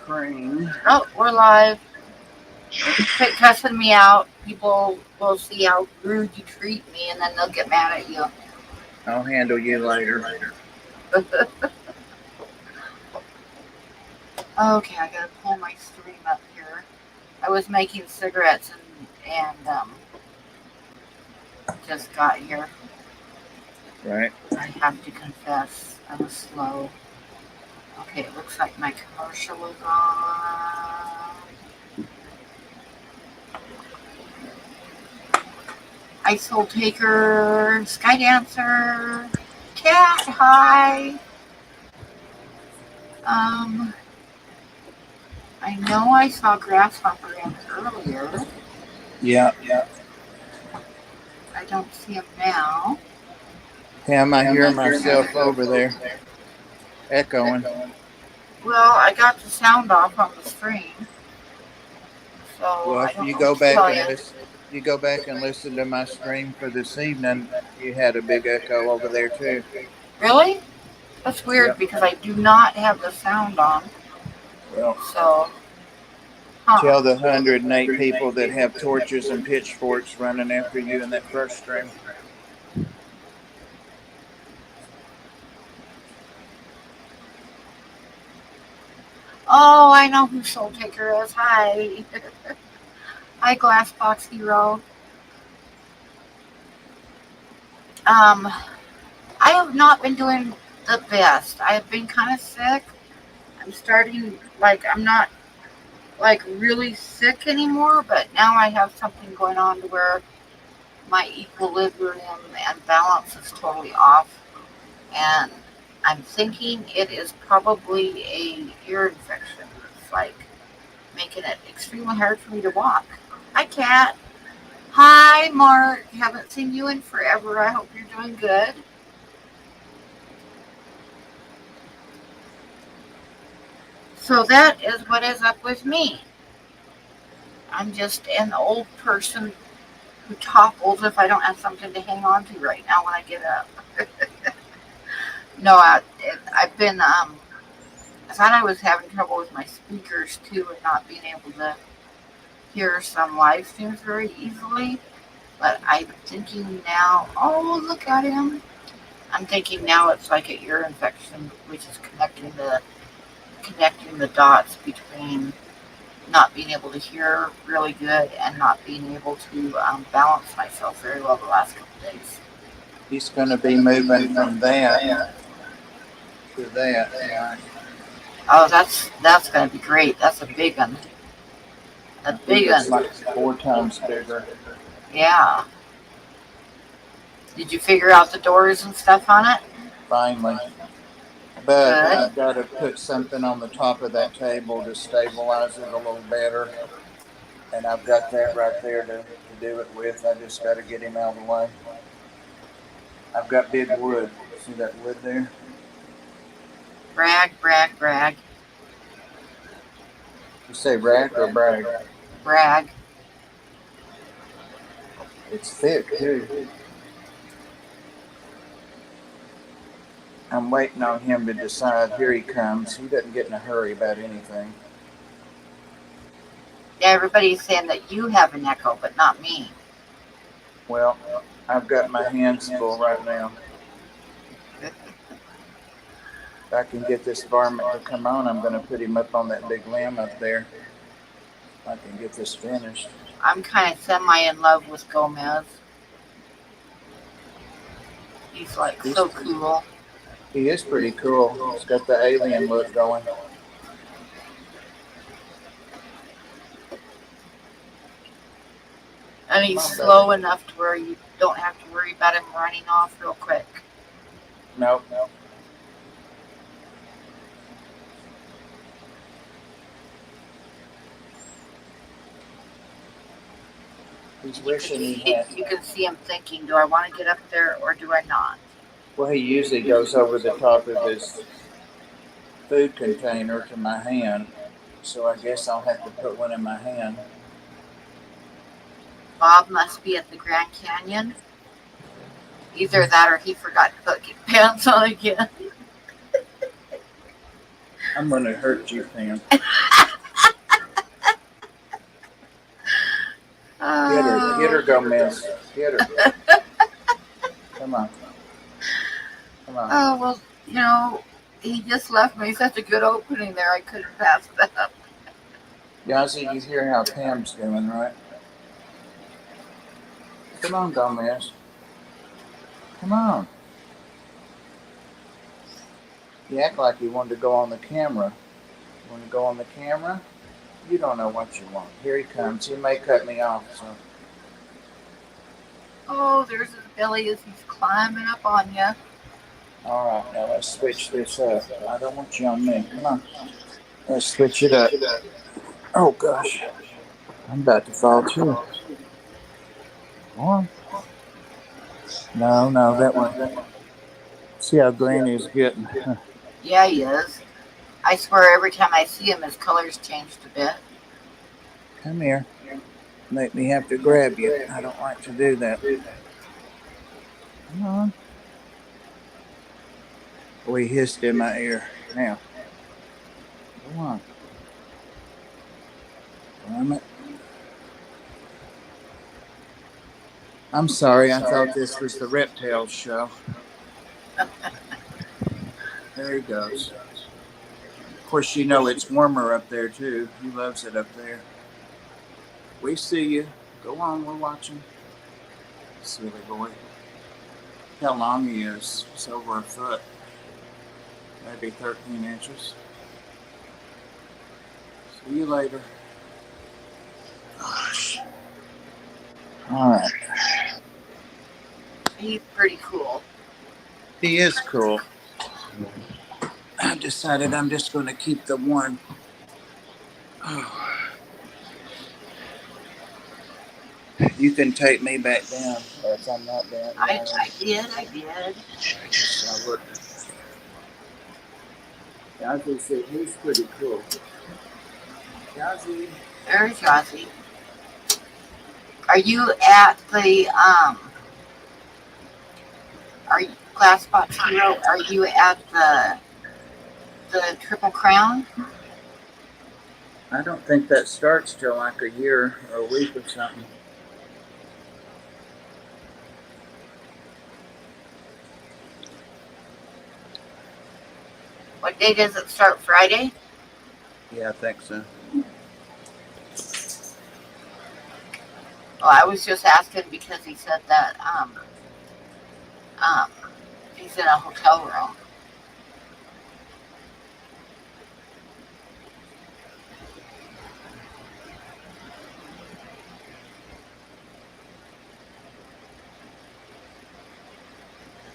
Crane. Oh, we're live. Quit cussing me out. People will see how rude you treat me, and then they'll get mad at you. I'll handle you later. Okay, I gotta pull my stream up here. I was making cigarettes and just got here. Right. I have to confess, I was slow. Okay, it looks like my commercial is on. Ice Hole Taker, Sky Dancer, Cat, hi. I know I saw Grasshopper in earlier. Yeah. I don't see him now. Pam, I hear myself over there echoing. Well, I got the sound off on the stream. So Well, I if don't you know go what to back tell and you. listen to my stream for this evening, you had a big echo over there too. Really? That's weird Yep. because I do not have the sound on. Well, So, tell the 108 people that have torches and pitchforks running after you in that first stream. Oh, I know who Soul Taker is. Hi. Hi, Glassbox Hero. I have not been doing the best. I have been kind of sick. I'm starting, I'm not, really sick anymore, but now I have something going on to where my equilibrium and balance is totally off. And I'm thinking it is probably a ear infection. It's making it extremely hard for me to walk. Hi, Kat. Hi, Mark. Haven't seen you in forever. I hope you're doing good. So that is what is up with me. I'm just an old person who topples if I don't have something to hang on to right now when I get up. No, I've been, I thought I was having trouble with my speakers too and not being able to hear some live streams very easily. But I'm thinking now, oh, look at him. I'm thinking now it's like an ear infection, which is connecting the dots between not being able to hear really good and not being able to balance myself very well the last couple of days. He's going to be moving from that to that. Yeah. Oh, that's going to be great. That's a big one. A big one. It's like 4 times bigger. Yeah. Did you figure out the doors and stuff on it? Finally. But Good. I've got to put something on the top of that table to stabilize it a little better. And I've got that right there to do it with. I just got to get him out of the way. I've got big wood. See that wood there? Brag, brag, brag. You say rag or brag? Brag. It's thick too. I'm waiting on him to decide. Here he comes. He doesn't get in a hurry about anything. Yeah, everybody's saying that you have an echo, but not me. Well, I've got my hands full right now. If I can get this varmint to come on, I'm going to put him up on that big limb up there. If I can get this finished. I'm kind of semi in love with Gomez. He's so cool. He is pretty cool. He's got the alien look going. And he's slow enough to where you don't have to worry about him running off real quick. Nope. He's wishing he had. You can see him thinking, do I want to get up there or do I not? Well, he usually goes over the top of his food container to my hand, so I guess I'll have to put one in my hand. Bob must be at the Grand Canyon. Either that or he forgot to put pants on again. I'm going to hurt you, Pam. her, Gomez. Get her. Come on. Come on. Oh, well, you know, he just left me such a good opening there, I couldn't pass it up. Yazzie, you hear how Pam's doing, right? Come on, Gomez. Come on. You act like you wanted to go on the camera. You want to go on the camera? You don't know what you want. Here he comes. He may cut me off, so. Oh, there's his belly as he's climbing up on you. All right, now let's switch this up. I don't want you on me. Come on. Let's switch it up. Oh, gosh. I'm about to fall, too. Come on. No, that one. See how green he's getting. Yeah, he is. I swear every time I see him, his color's changed a bit. Come here. Make me have to grab you. I don't like to do that. Come on. Oh, he hissed in my ear. Now. Come on. Damn it. I'm sorry. I thought this was the reptile show. There he goes. Of course, you know it's warmer up there, too. He loves it up there. We see you. Go on, we're watching. Silly boy. How long he is. It's over a foot. Maybe 13 inches. See you later. Gosh. Alright. He's pretty cool. He is cool. I decided I'm just going to keep the one. Oh. You can take me back down, or if I'm not down. I did. I look. Yazzie said he's pretty cool. Yazzie. There's Yazzie. Are you at the Are you Glass Box Hero? Are you at the Triple Crown? I don't think that starts till like a year or a week or something. What day does it start? Friday? Yeah, I think so. Well, I was just asking because he said that he's in a hotel room.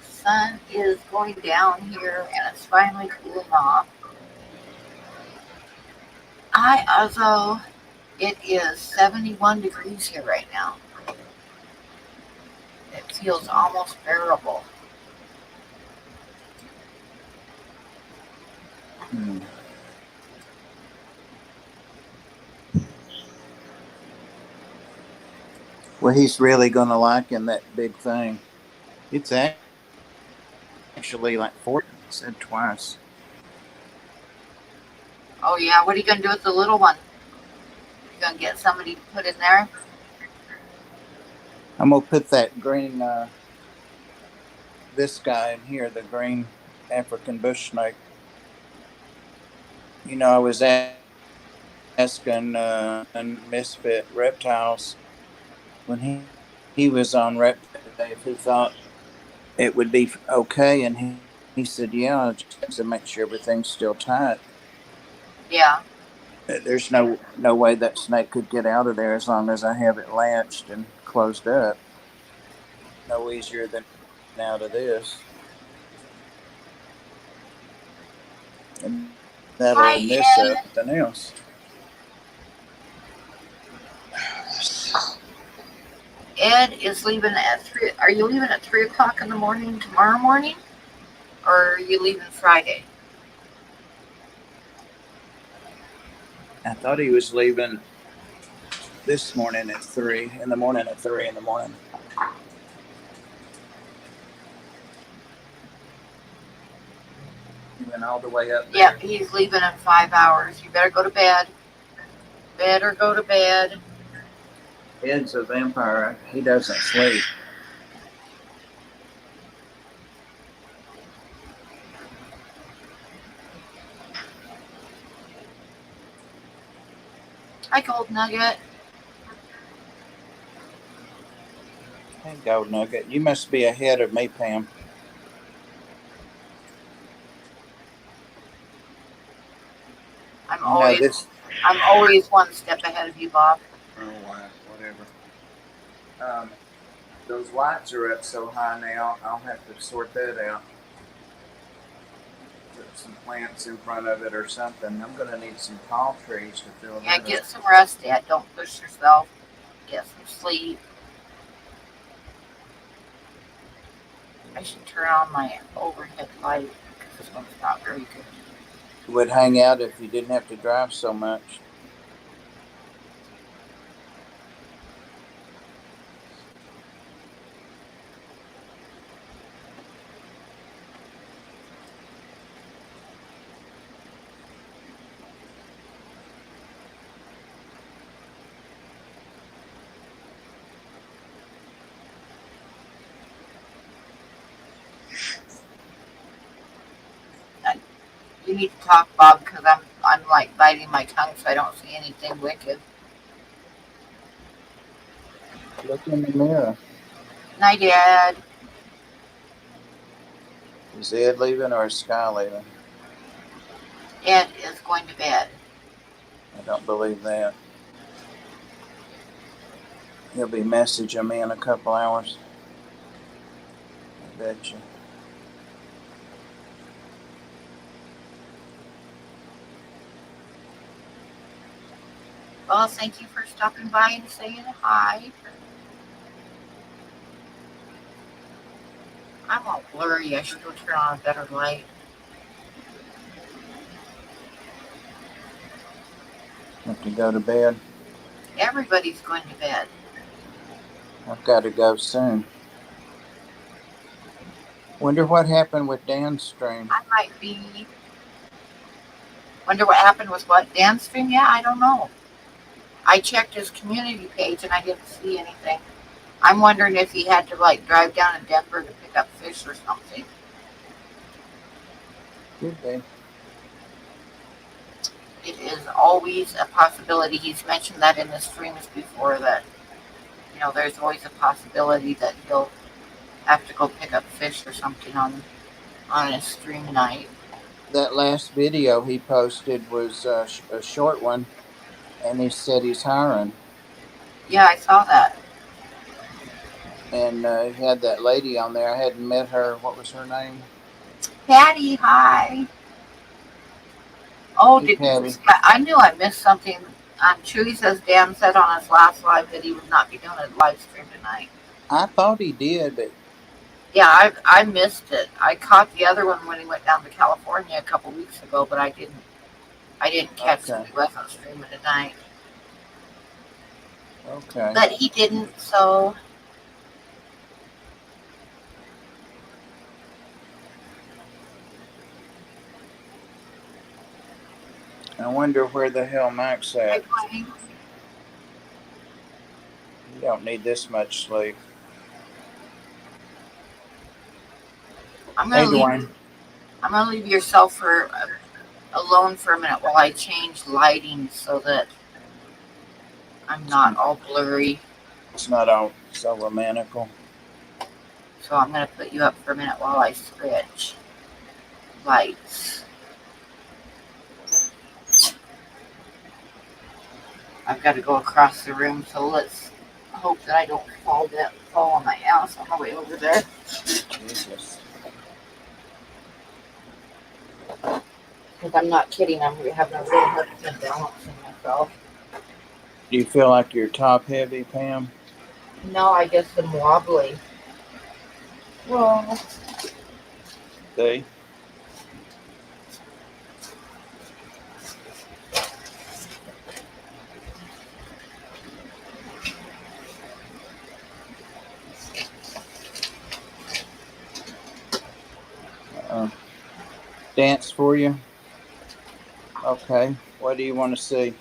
The sun is going down here and it's finally cooling off. Although it is 71 degrees here right now. It feels almost bearable. Well, he's really going to like in that big thing. It's actually like 4. I said twice. Oh yeah, what are you going to do with the little one? You going to get somebody to put in there? I'm going to put that green, this guy in here, the green African bush snake. You know, I was asking Misfit Reptiles when he was on Reptile Day if he thought it would be okay, and he said, yeah, just to make sure everything's still tight. Yeah. There's no way that snake could get out of there as long as I have it latched and closed up. No easier than out of this. And that'll miss something else. Ed is leaving at 3. Are you leaving at 3 o'clock in the morning tomorrow morning? Or are you leaving Friday? I thought he was leaving this morning at 3 in the morning. He went all the way up there. Yep, he's leaving in 5 hours. You better go to bed. Better go to bed. Ed's a vampire. He doesn't sleep. Hi, Gold Nugget. Hey, Gold Nugget. You must be ahead of me, Pam. I'm You know always this. one step ahead of you, Bob. Oh, wow. Whatever. Those lights are up so high now, I'll have to sort that out. Put some plants in front of it or something. I'm going to need some tall trees to fill Yeah, that get up. some rest, Dad. Don't push yourself. Get some sleep. I should turn on my overhead light because this one's not very good. You would hang out if you didn't have to drive so much. You need to talk, Bob, because I'm like biting my tongue so I don't see anything wicked. Look in the mirror. Night, Dad. Is Ed leaving or is Sky leaving? Ed is going to bed. I don't believe that. He'll be messaging me in a couple hours. I bet you. Well, thank you for stopping by and saying hi. I'm all blurry. I should go turn on a better light. Have to go to bed. Everybody's going to bed. I've got to go soon. Wonder what happened with Dan's stream. I might be. Wonder what happened with what? Dan's stream? Yeah, I don't know. I checked his community page and I didn't see anything. I'm wondering if he had to like drive down to Denver to pick up fish or something. Could be. It is always a possibility. He's mentioned that in the streams before that, there's always a possibility that he'll have to go pick up fish or something on a stream night. That last video he posted was a short one, and he said he's hiring. Yeah, I saw that. And he had that lady on there. I hadn't met her. What was her name? Patty, hi. Oh, Hey, Patty. I knew I missed something. Chewy says Dan said on his last live that he would not be doing a live stream tonight. I thought he did, but Yeah, I missed it. I caught the other one when he went down to California a couple weeks ago, but I didn't catch that he wasn't streaming tonight. Okay. But he didn't, so I wonder where the hell Mike's at. You don't need this much sleep. I'm gonna leave yourself alone for a minute while I change lighting so that I'm not all blurry. It's not all so romantical. So I'm gonna put you up for a minute while I switch lights. I've got to go across the room, so let's hope that I don't fall on my ass on the way over there. Jesus. Because I'm not kidding, I'm having a really hard time balancing myself. Do you feel like you're top heavy, Pam? No, I guess I'm wobbly. Well, See? Dance for you? Okay. What do you want to see?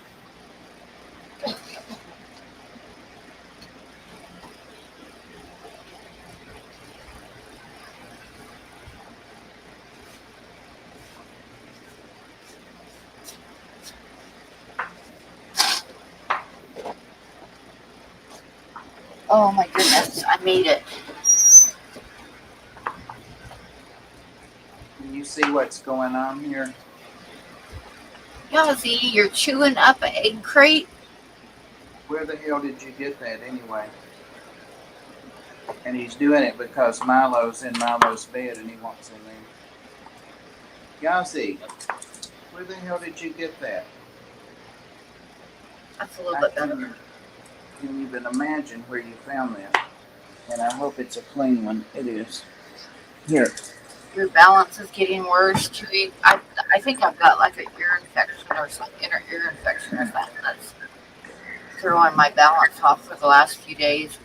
Oh my goodness, I made it. Can you see what's going on here? Yossi, you're chewing up an egg crate? Where the hell did you get that anyway? And he's doing it because Milo's in Milo's bed and he wants in there. Yossi, where the hell did you get that? That's a little I bit better. can't even imagine where you found that. And I hope it's a clean one. It is. Here. Your balance is getting worse, Chewy. I think I've got like a ear infection or some inner ear infection or something that's throwing my balance off for the last few days.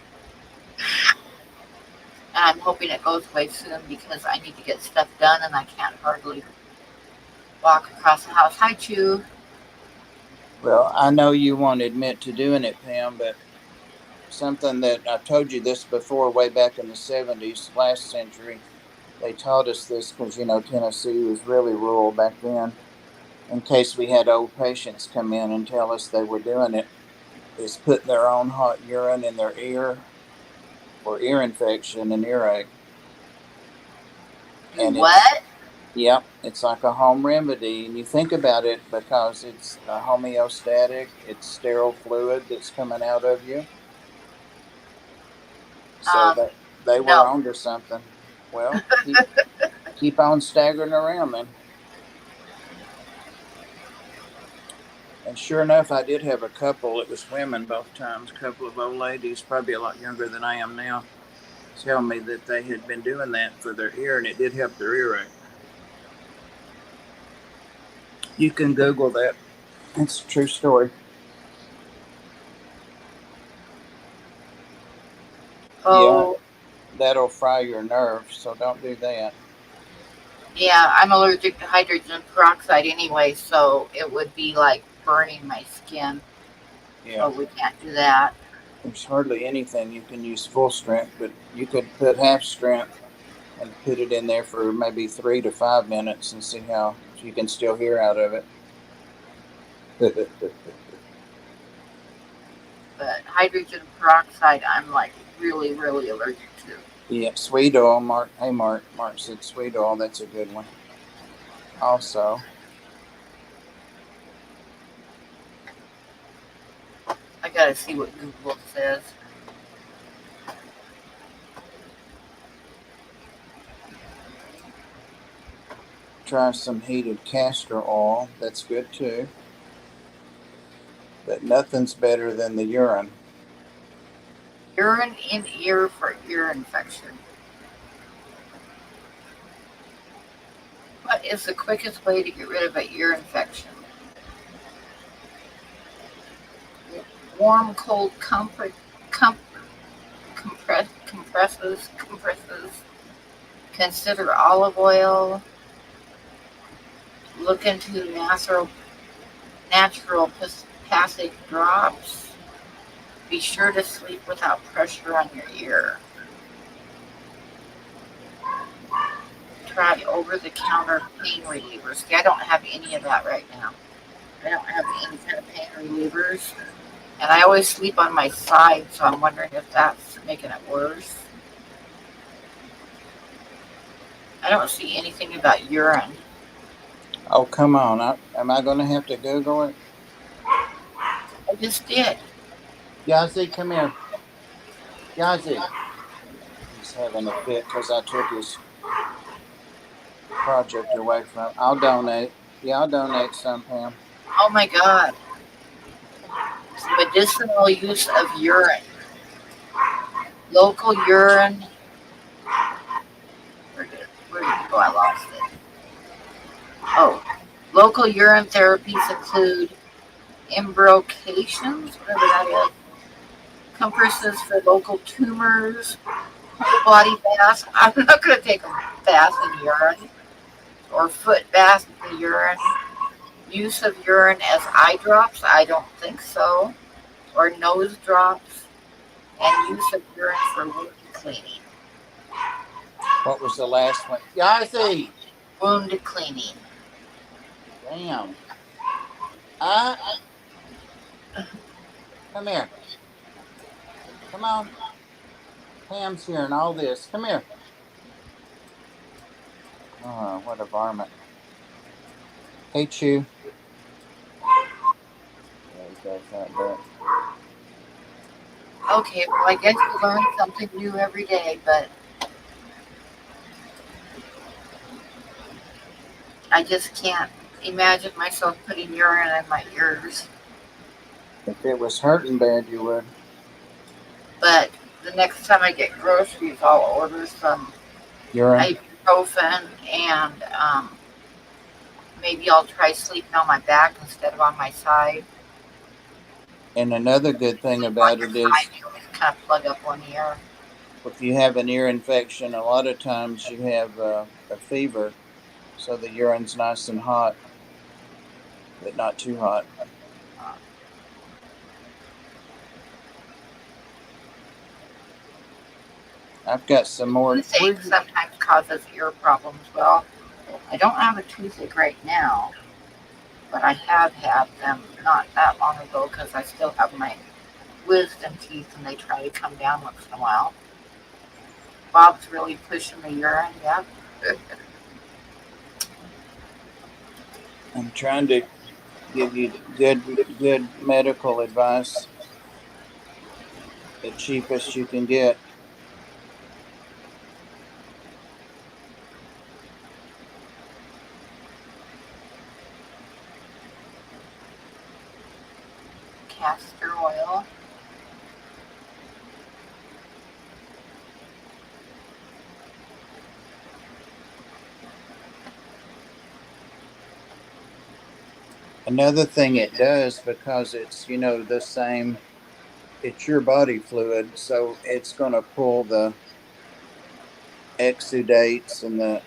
And I'm hoping it goes away soon because I need to get stuff done and I can't hardly walk across the house. Hi, Chew. Well, I know you won't admit to doing it, Pam, but something that I've told you this before, way back in the 70s, last century, they taught us this because, you know, Tennessee was really rural back then. In case we had old patients come in and tell us they were doing it, is put their own hot urine in their ear for ear infection and earache. And What? Yep, it's like a home remedy, and you think about it because it's homeostatic, it's sterile fluid that's coming out of you. So they were No. onto something. Well, keep on staggering around then. And sure enough, I did have a couple. It was women both times. A couple of old ladies, probably a lot younger than I am now, tell me that they had been doing that for their ear, and it did help their earache. You can Google that. It's a true story. Oh. Yeah, that'll fry your nerves, so don't do that. Yeah, I'm allergic to hydrogen peroxide anyway, so it would be like burning my skin. Yeah. So we can't do that. There's hardly anything you can use full strength, but you could put half strength and put it in there for maybe 3 to 5 minutes and see how you can still hear out of it. But hydrogen peroxide, I'm like really, really allergic to. Yeah, sweet oil. Mark said sweet oil. That's a good one. Also, I gotta see what Google says. try some heated castor oil. That's good too. But nothing's better than the urine. Urine in ear for ear infection. What is the quickest way to get rid of an ear infection? Warm, cold compresses. Consider olive oil. Look into natural passage drops. Be sure to sleep without pressure on your ear. Try over-the-counter pain relievers. See, I don't have any of that right now. I don't have any kind of pain relievers. And I always sleep on my side, so I'm wondering if that's making it worse. I don't see anything about urine. Oh, come on. Am I going to have to Google it? I just did. Yazzie, come here. Yazzie. He's having a fit because I took his project away from him. I'll donate. Yeah, I'll donate some, Pam. Oh my God. Medicinal use of urine. Local urine. Where did it go? I lost it. Oh. Local urine therapies include embrocations, whatever that is, compresses for local tumors, whole body baths. I'm not going to take a bath in urine or foot bath in urine. Use of urine as eye drops, I don't think so, or nose drops, and use of urine for wound cleaning. What was the last one? Yazzie! Wound cleaning. Damn. Come here. Come on. Pam's hearing all this. Come here. Oh, what a varmint. Hey, Chew. Yeah, he does that, but Okay, well, I guess you learn something new every day, but I just can't imagine myself putting urine in my ears. if it was hurting bad, you would. But the next time I get groceries, I'll order some Urine. ibuprofen and maybe I'll try sleeping on my back instead of on my side. And another good thing about it is, You always kind of plug up one ear. if you have an ear infection, a lot of times you have a fever, so the urine's nice and hot, but not too hot. I've got some more. Toothache sometimes causes ear problems. Well, I don't have a toothache right now, but I have had them not that long ago because I still have my wisdom teeth and they try to come down once in a while. Bob's really pushing the urine, yeah. I'm trying to give you good medical advice, the cheapest you can get. Castor oil. Another thing it does, because it's, the same, it's your body fluid, so it's going to pull the exudates and the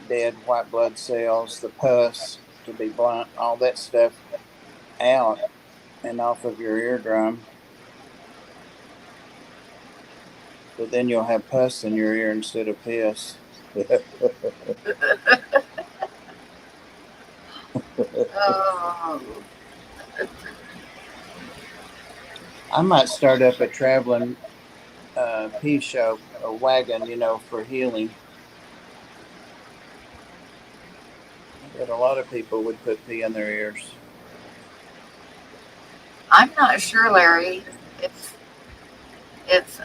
dead white blood cells, the pus, to be blunt, all that stuff out and off of your eardrum. But then you'll have pus in your ear instead of piss. Oh. I might start up a traveling pea show, a wagon, for healing. But a lot of people would put pea in their ears. I'm not sure, Larry. It's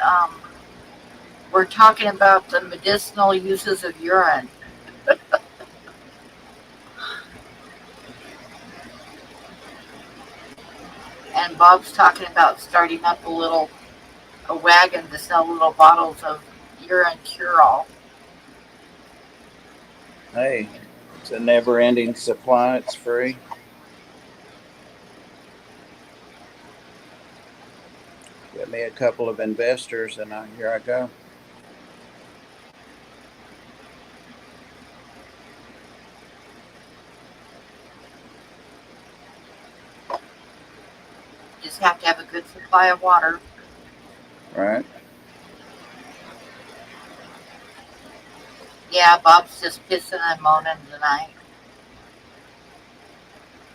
we're talking about the medicinal uses of urine. And Bob's talking about starting up a wagon to sell little bottles of urine cure-all. Hey, it's a never-ending supply. It's free. Get me a couple of investors, and here I go. You just have to have a good supply of water. Right. Yeah, Bob's just pissing and moaning tonight.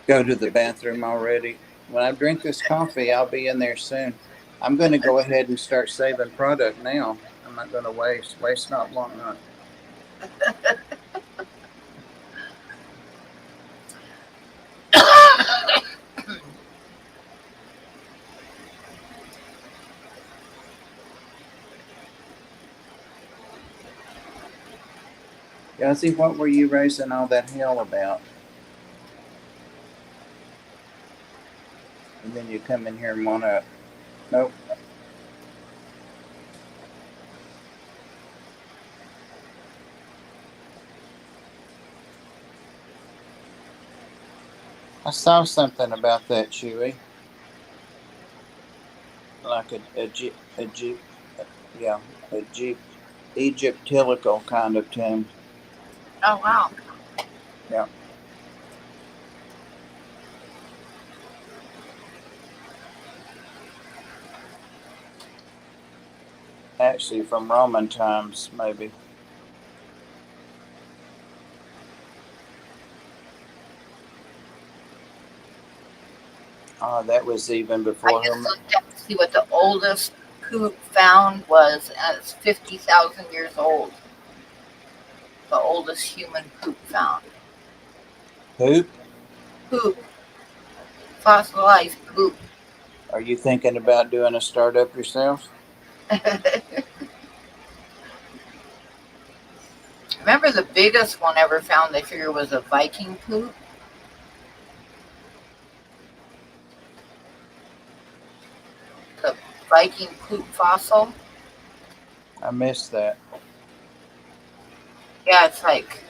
Go to the bathroom already. When I drink this coffee, I'll be in there soon. I'm going to go ahead and start saving product now. I'm not going to waste. Waste not, want not. Guzzy, what were you raising all that hell about? And then you come in here and want to... Nope. I saw something about that, Chewy. Like a Egyptical kind of tomb. Oh, wow. Yeah. Actually, from Roman times, maybe. That was even before I just looked up to see what the oldest poop found was, and it's 50,000 years old. The oldest human poop found. Poop? Poop. Fossilized poop. Are you thinking about doing a startup yourself? Remember the biggest one ever found, they figure, was a Viking poop? The Viking poop fossil? I missed that. Yeah, it's like,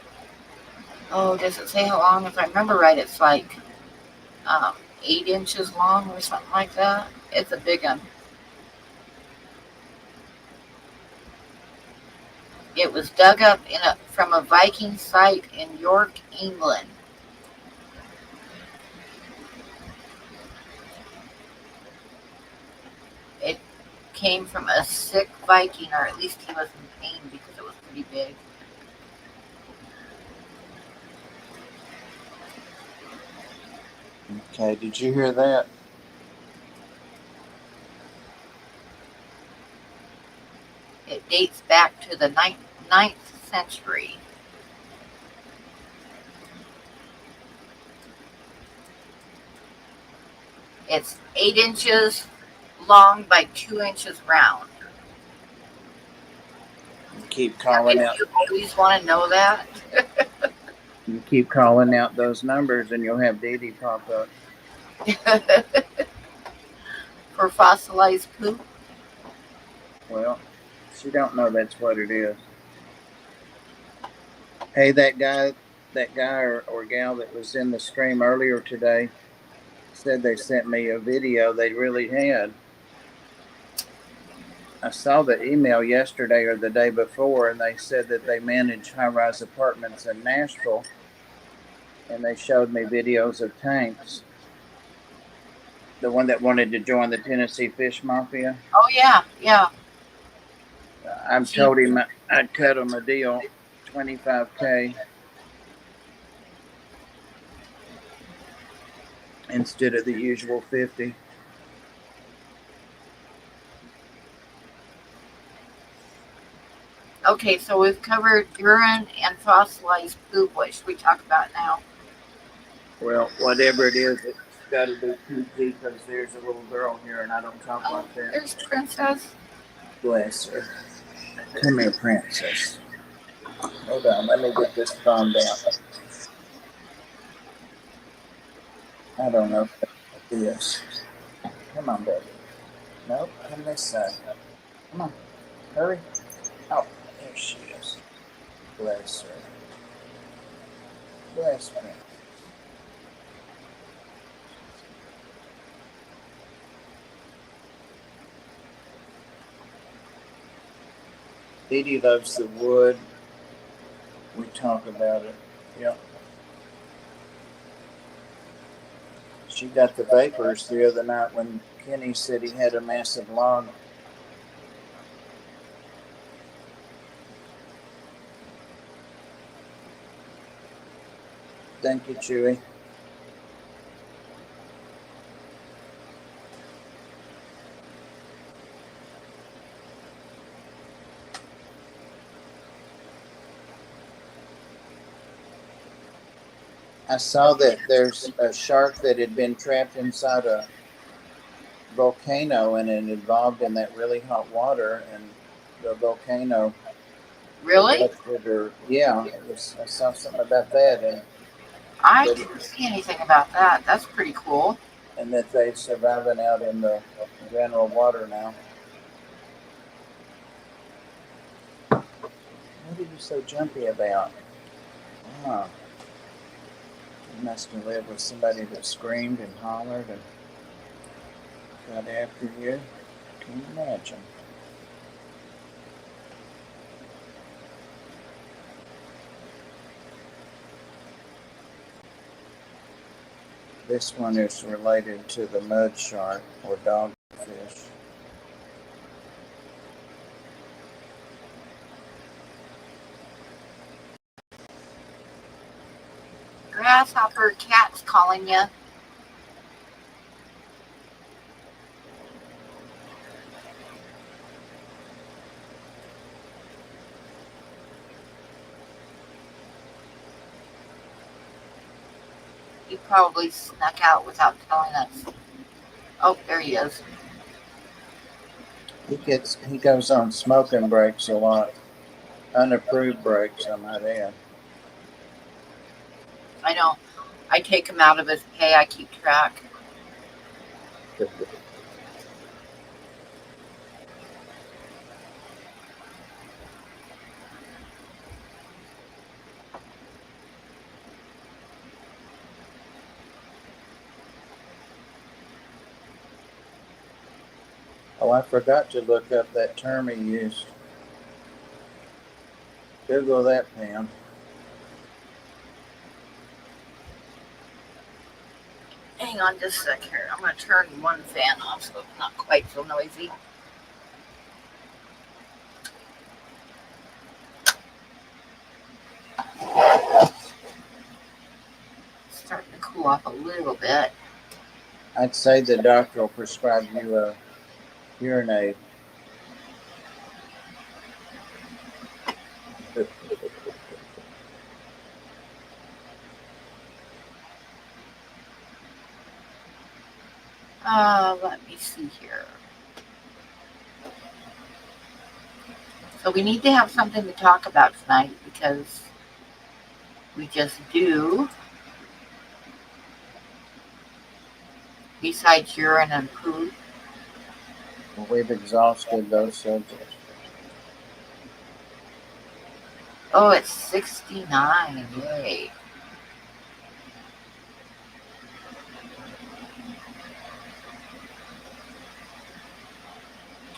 oh, does it say how long? If I remember right, it's like 8 inches long or something like that. It's a big one. It was dug up from a Viking site in York, England. It came from a sick Viking, or at least he was in pain because it was pretty big. Okay, did you hear that? It dates back to the 9th century. It's 8 inches long by 2 inches round. You keep calling out. You always want to know that. You keep calling out those numbers, and you'll have Dee Dee pop up. For fossilized poop. Well, she don't know that's what it is. Hey, that guy or gal that was in the stream earlier today said they sent me a video they really had. I saw the email yesterday or the day before, and they said that they manage high-rise apartments in Nashville, and they showed me videos of tanks. The one that wanted to join the Tennessee Fish Mafia. Oh, yeah, yeah. I told him I'd cut him a deal, $25K. Instead of the usual 50. Okay, so we've covered urine and fossilized poop. What should we talk about now? Well, whatever it is, it's got to be PG because there's a little girl here and I don't talk like that. There's Princess. Bless her. Come here, Princess. Hold on, let me get this phone down. I don't know what it is. Come on, baby. Nope, come this side. Come on, hurry. Oh, there she is. Bless her. Bless her. Dee Dee loves the wood. We talk about it. Yep. She got the vapors the other night when Kenny said he had a massive log. Thank you, Chewy. I saw that there's a shark that had been trapped inside a volcano and it involved in that really hot water, and the volcano. Really? Yeah, I saw something about that, and I didn't see anything about that. That's pretty cool. And that they're surviving out in the general water now. What are you so jumpy about? Oh. You must have lived with somebody that screamed and hollered and got after you. Can you imagine? This one is related to the mud shark or dogfish. Grasshopper cat's calling you. He probably snuck out without telling us. Oh, there he is. He goes on smoking breaks a lot. Unapproved breaks, I might add. I know. I take him out of his pay. I keep track. Oh, I forgot to look up that term he used. Google that, Pam. Hang on just a sec here. I'm going to turn one fan off so it's not quite so noisy. Starting to cool off a little bit. I'd say the doctor will prescribe you a hearing aid. Let me see here. So we need to have something to talk about tonight because we just do. Besides urine and poop. Well, we've exhausted those subjects. Oh, it's 69. Yay.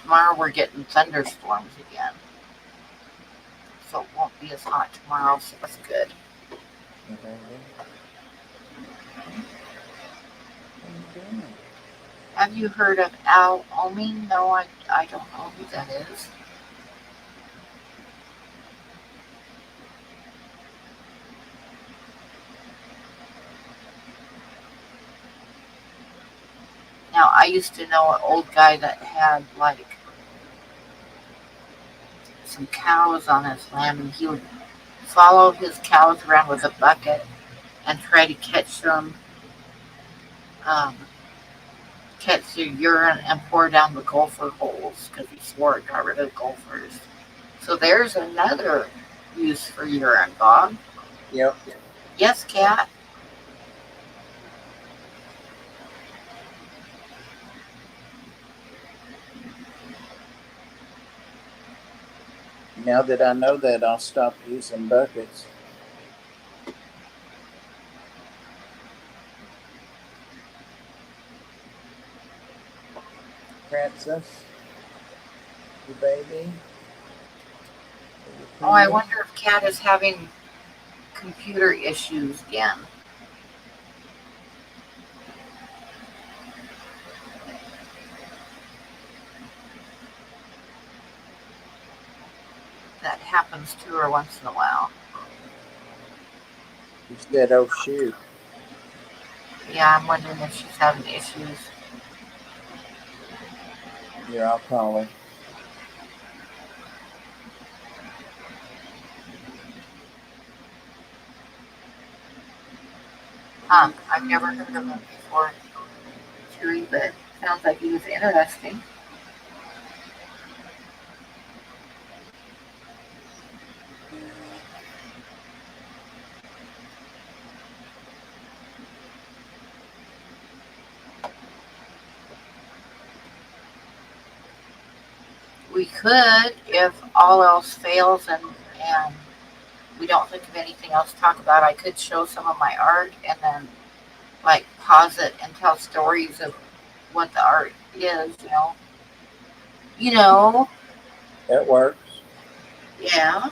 Tomorrow we're getting thunderstorms again. So it won't be as hot tomorrow, so that's good. Have you heard of Al Oming? No, I don't know who that is. Now, I used to know an old guy that had, like, some cows on his land, and he would follow his cows around with a bucket and try to catch them, catch their urine and pour down the gopher holes because he swore it got rid of gophers. So there's another use for urine, Bob. Yep. Yes, Cat? Now that I know that, I'll stop using buckets. Princess, you baby. Oh, I wonder if Cat is having computer issues again. That happens to her once in a while. She said, oh, shoot. Yeah, I'm wondering if she's having issues. Yeah, I'll call her. I've never heard of him before, Chewy, but sounds like he was interesting. We could, if all else fails and we don't think of anything else to talk about, I could show some of my art and then like pause it and tell stories of what the art is, you know. That works. Yeah,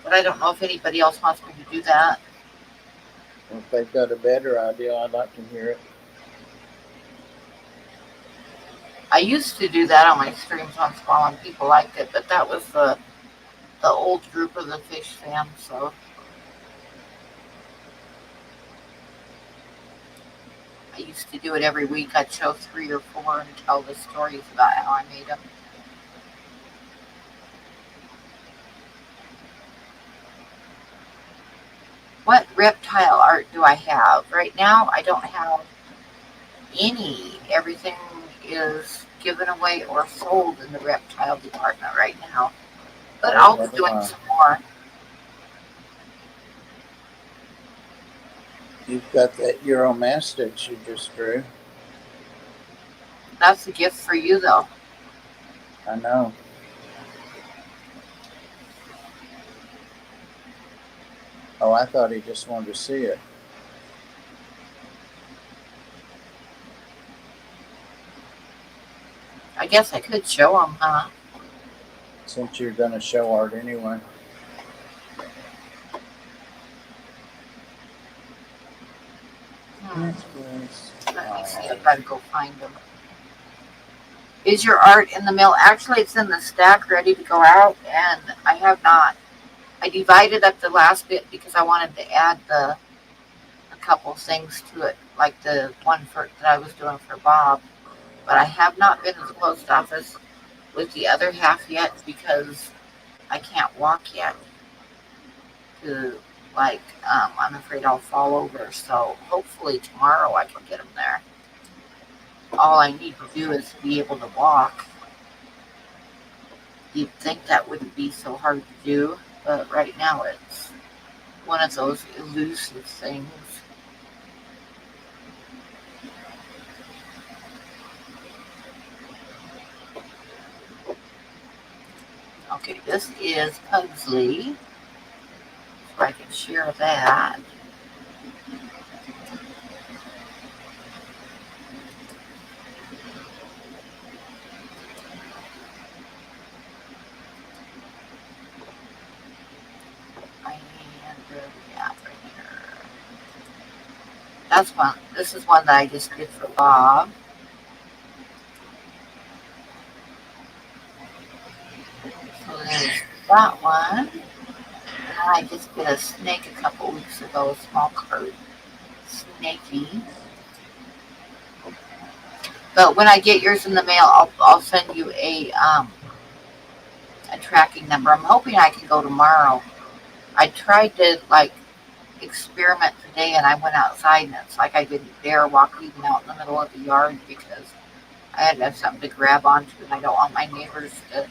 but I don't know if anybody else wants me to do that. Well, if they've got a better idea, I'd like to hear it. I used to do that on my streams once in a while and people liked it, but that was the old group of the fish fam, so I used to do it every week. I'd show 3 or 4 and tell the stories about how I made them. What reptile art art do I have? Right now, I don't have any. Everything is given away or sold in the reptile department right now. But Oh, I'll be doing wow. some more. You've got that Euromastix you just drew. That's a gift for you, though. I know. Oh, I thought he just wanted to see it. I guess I could show him, huh? Since you're going to show art anyway. Yes, please. Let me see. I've got to go find him. Is your art in the mail? Actually, it's in the stack ready to go out, and I have not. I divided up the last bit because I wanted to add a couple things to it, like the one that I was doing for Bob. But I have not been to the post office with the other half yet because I can't walk yet. I'm afraid I'll fall over. So hopefully tomorrow I can get them there. All I need to do is be able to walk. You'd think that wouldn't be so hard to do, but right now it's one of those elusive things. Okay, this is Pugsley, so I can share that. That's one. This is one that I just did for Bob. So there's that one. And I just did a snake a couple weeks ago, a small card snaky. But when I get yours in the mail, I'll send you a tracking number. I'm hoping I can go tomorrow. I tried to experiment today, and I went outside, and it's like I didn't dare walk even out in the middle of the yard because I had to have something to grab onto, and I don't want my neighbors to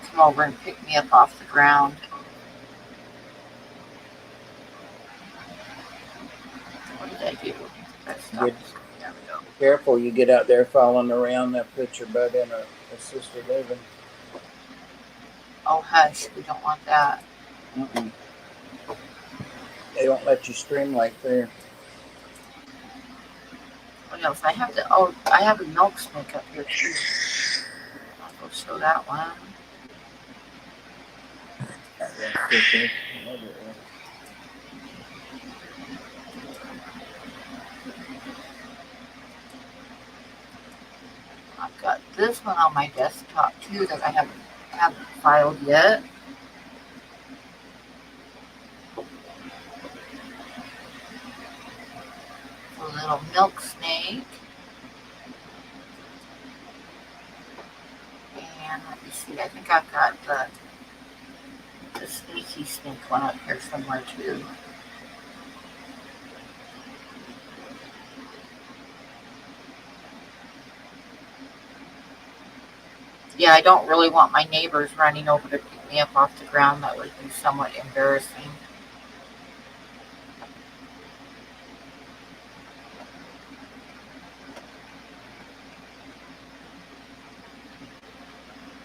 come over and pick me up off the ground. What did I do? There we go. Careful, you get out there falling around, that puts your butt in assisted living. Oh, hush, we don't want that. Mm-mm. They don't let you stream like there. What else? I have a milk snake up here too. I'll go show that one. I've got this one on my desktop too that I haven't filed yet. A little milk snake. And let me see, I think I've got the sneaky snake one up here somewhere too. Yeah, I don't really want my neighbors running over to pick me up off the ground. That would be somewhat embarrassing.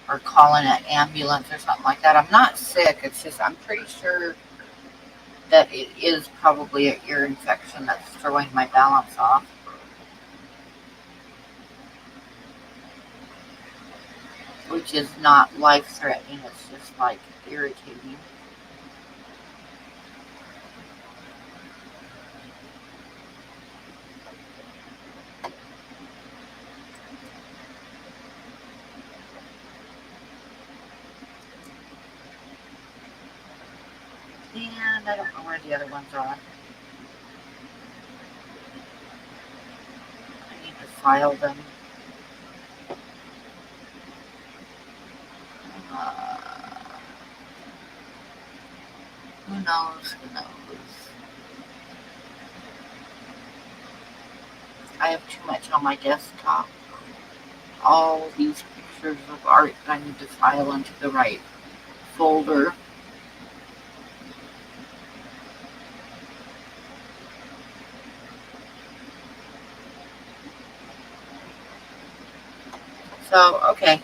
Or calling an ambulance or something like that. I'm not sick. It's just I'm pretty sure that it is probably an ear infection that's throwing my balance off. Which is not life-threatening. It's just irritating. And I don't know where the other ones are. I need to file them. Who knows? Who knows? have too much on my desktop. All these pictures of art that I need to file into the right folder. So, okay.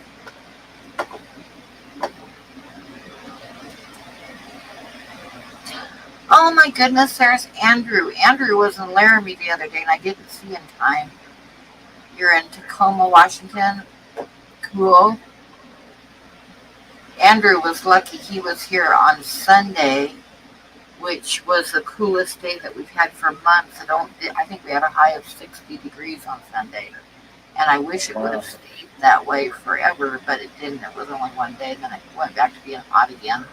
Oh my goodness, there's Andrew. Andrew was in Laramie the other day and I didn't see in time. You're in Tacoma, Washington. Cool. Andrew was lucky he was here on Sunday, which was the coolest day that we've had for months. I think we had a high of 60 degrees on Sunday. And I wish it would have stayed that way forever, but it didn't. It was only one day, and then it went back to being hot again.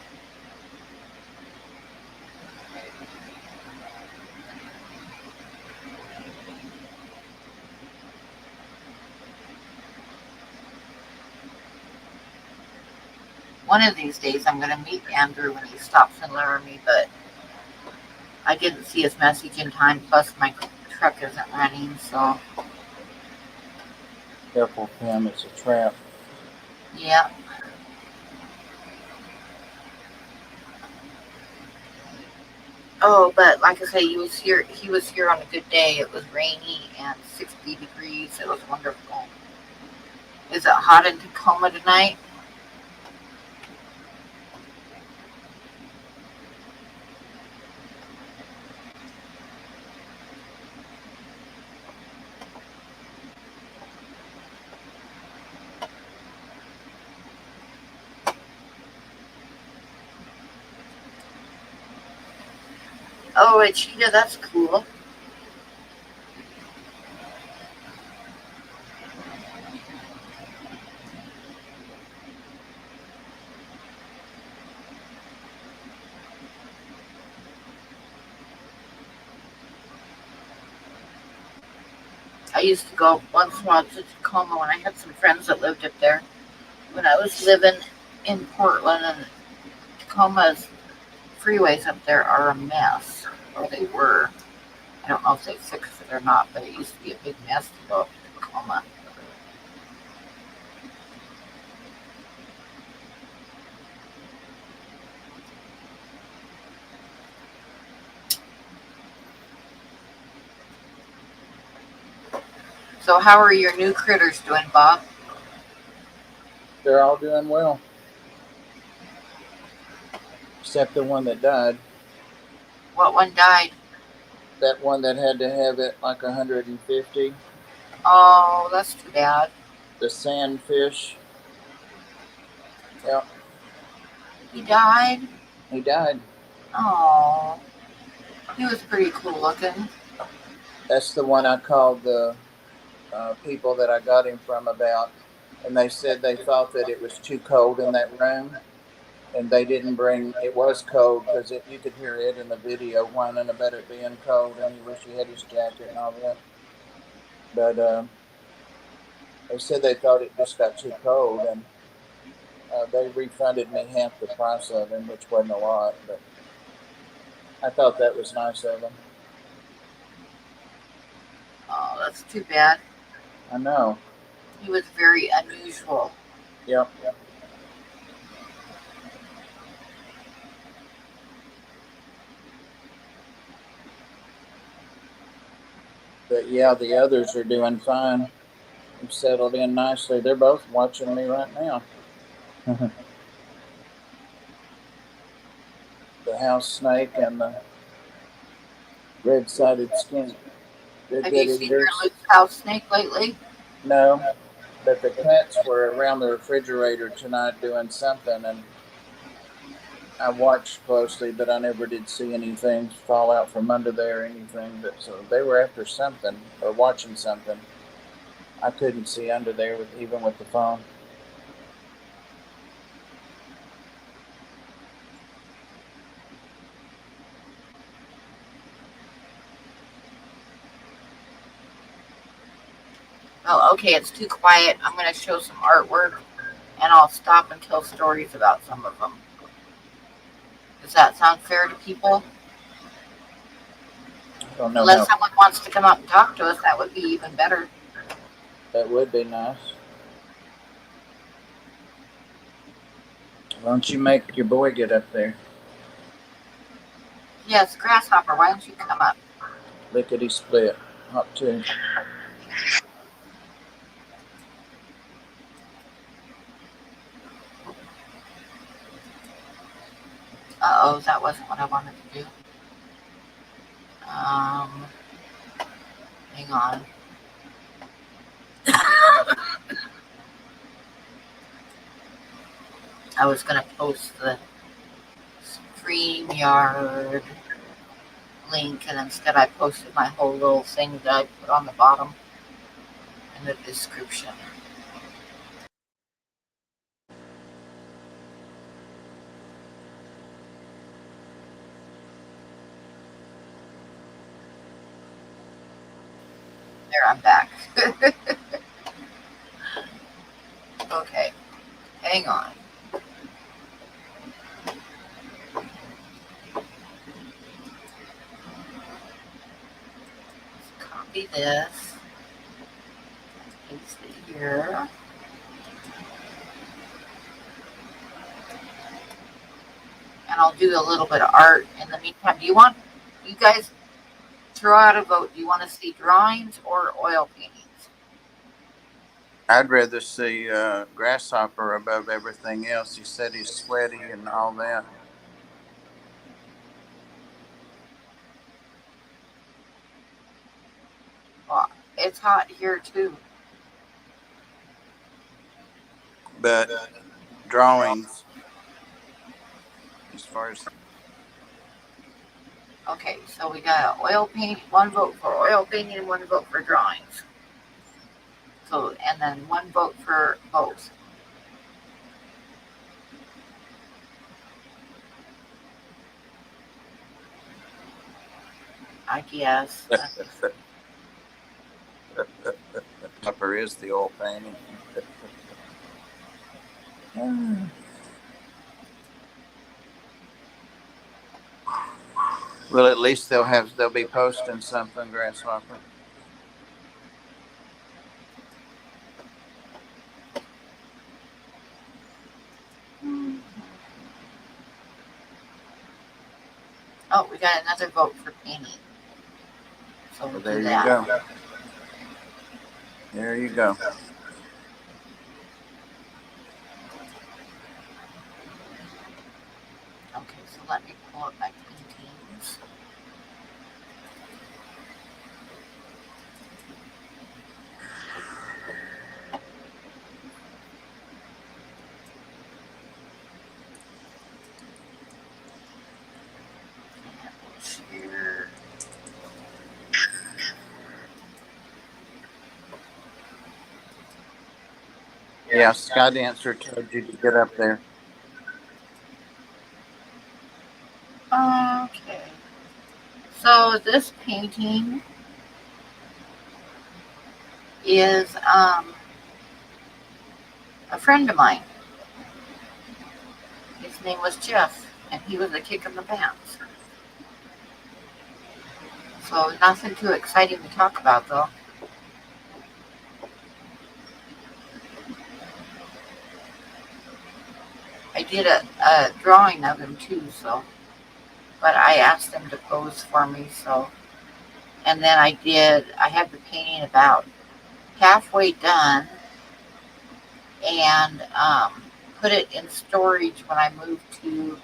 One of these days, I'm going to meet Andrew when he stops in Laramie, but I didn't see his message in time, plus my truck isn't running, so. Careful, Pam, it's a trap. Yeah. Oh, but like I say, he was here on a good day. It was rainy and 60 degrees. It was wonderful. Is it hot in Tacoma tonight? Oh, a cheetah, that's cool. I used to go once in a while to Tacoma when I had some friends that lived up there. When I was living in Portland, and Tacoma's freeways up there are a mess, or they were. I don't know if they fixed it or not, but it used to be a big mess to go up to Tacoma. So how are your new critters doing, Bob? They're all doing well. Except the one that died. What one died? That one that had to have it like 150. Oh, that's too bad. The sandfish. Yep. He died? He died. Oh, he was pretty cool looking. That's the one I called the people that I got him from about. And they said they thought that it was too cold in that room. And they didn't bring, it was cold because you could hear it in the video whining about it being cold and he wished he had his jacket and all that. But they said they thought it just got too cold and they refunded me half the price of him, which wasn't a lot, but I thought that was nice of them. Oh, that's too bad. I know. He was very unusual. Yep. But yeah, the others are doing fine. They've settled in nicely. They're both watching me right now. The house snake and the red-sided skink. Have you seen your loose house snake lately? No, but the cats were around the refrigerator tonight doing something, and I watched closely, but I never did see anything fall out from under there or anything. But so they were after something or watching something. I couldn't see under there even with the phone. Oh, okay, it's too quiet. I'm going to show some artwork, and I'll stop and tell stories about some of them. Does that sound fair to people? Don't know Unless how. someone wants to come up and talk to us, that would be even better. That would be nice. Why don't you make your boy get up there? Yes, Grasshopper, why don't you come up? Lickety split. Hop to. Uh-oh, that wasn't what I wanted to do. Hang on. I was going to post the StreamYard link, and instead I posted my whole little thing that I put on the bottom in the description. There, I'm back. Okay, hang on. Copy this. Paste it here. And I'll do a little bit of art in the meantime. Do you want, you guys throw out a vote. Do you want to see drawings or oil paintings? I'd rather see Grasshopper above everything else. He said he's sweaty and all that. Well, it's hot here too. But drawings, as far as. Okay, so we got oil paint, one vote for oil painting and one vote for drawings. So, and then one vote for both. I guess. Upper is the oil painting. Well, at least they'll be posting something, Grasshopper. Oh, we got another vote for painting. So Well, there you go. There you go. Okay, so let me pull up my paintings. Share. Yeah, Sky Dancer told you to get up there. Okay. So this painting is a friend of mine. His name was Jeff, and he was a kick in the pants. So nothing too exciting to talk about, though. I did a drawing of him too, so, but I asked him to pose for me, so, and then I had the painting about halfway done, and put it in storage when I moved to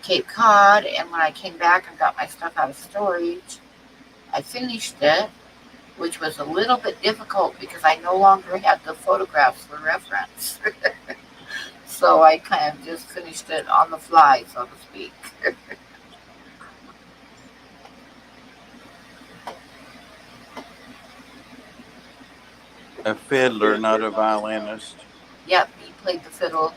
Cape Cod, and when I came back and got my stuff out of storage, I finished it, which was a little bit difficult because I no longer had the photographs for reference. So I kind of just finished it on the fly, so to speak. A fiddler, not a violinist. Yep, he played the fiddle.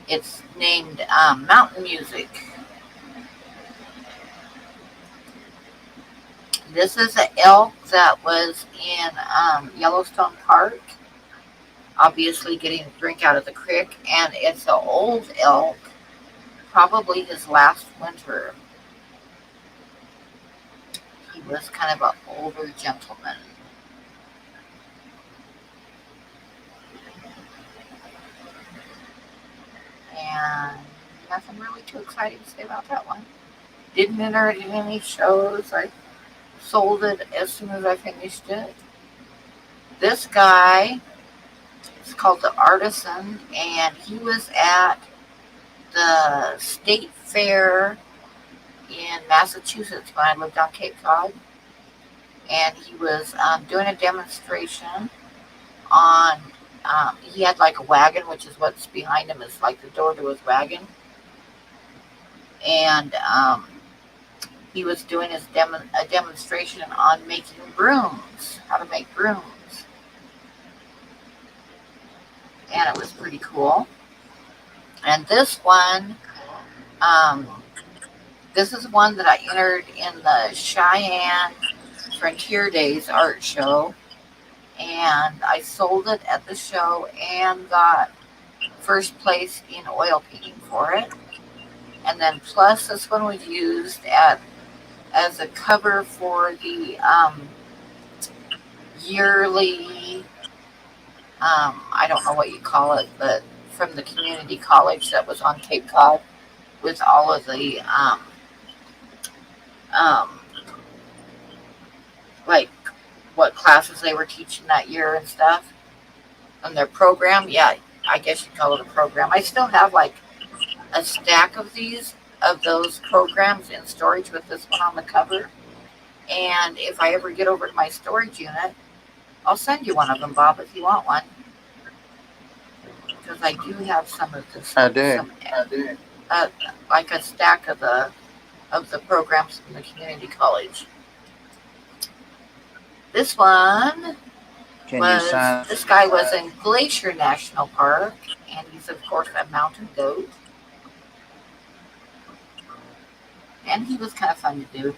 It's named Mountain Music. This is an elk that was in Yellowstone Park, obviously getting a drink out of the creek, and it's an old elk, probably his last winter. was kind of an older gentleman. And nothing really too exciting to say about that one. Didn't enter it in any shows. I sold it as soon as I finished it. This guy is called the Artisan, and he was at the state fair in Massachusetts when I lived on Cape Cod. And he was doing a demonstration on, he had like a wagon, which is what's behind him, is like the door to his wagon. And he was doing a demonstration on making brooms, how to make brooms. And it was pretty cool. And this one, this is one that I entered in the Cheyenne Frontier Days art show. And I sold it at the show and got first place in oil painting for it. And then plus this one was used as a cover for the yearly, I don't know what you call it, but from the community college that was on Cape Cod with all of the like what classes they were teaching that year and stuff on their program. Yeah, I guess you'd call it a program. I still have like a stack of those programs in storage with this one on the cover. And if I ever get over to my storage unit, I'll send you one of them, Bob, if you want one. Because I do have some of this. I do. Like a stack of the programs from the community college. This one this guy was in Glacier National Park, and he's of course a mountain goat. And he was kind of fun to do.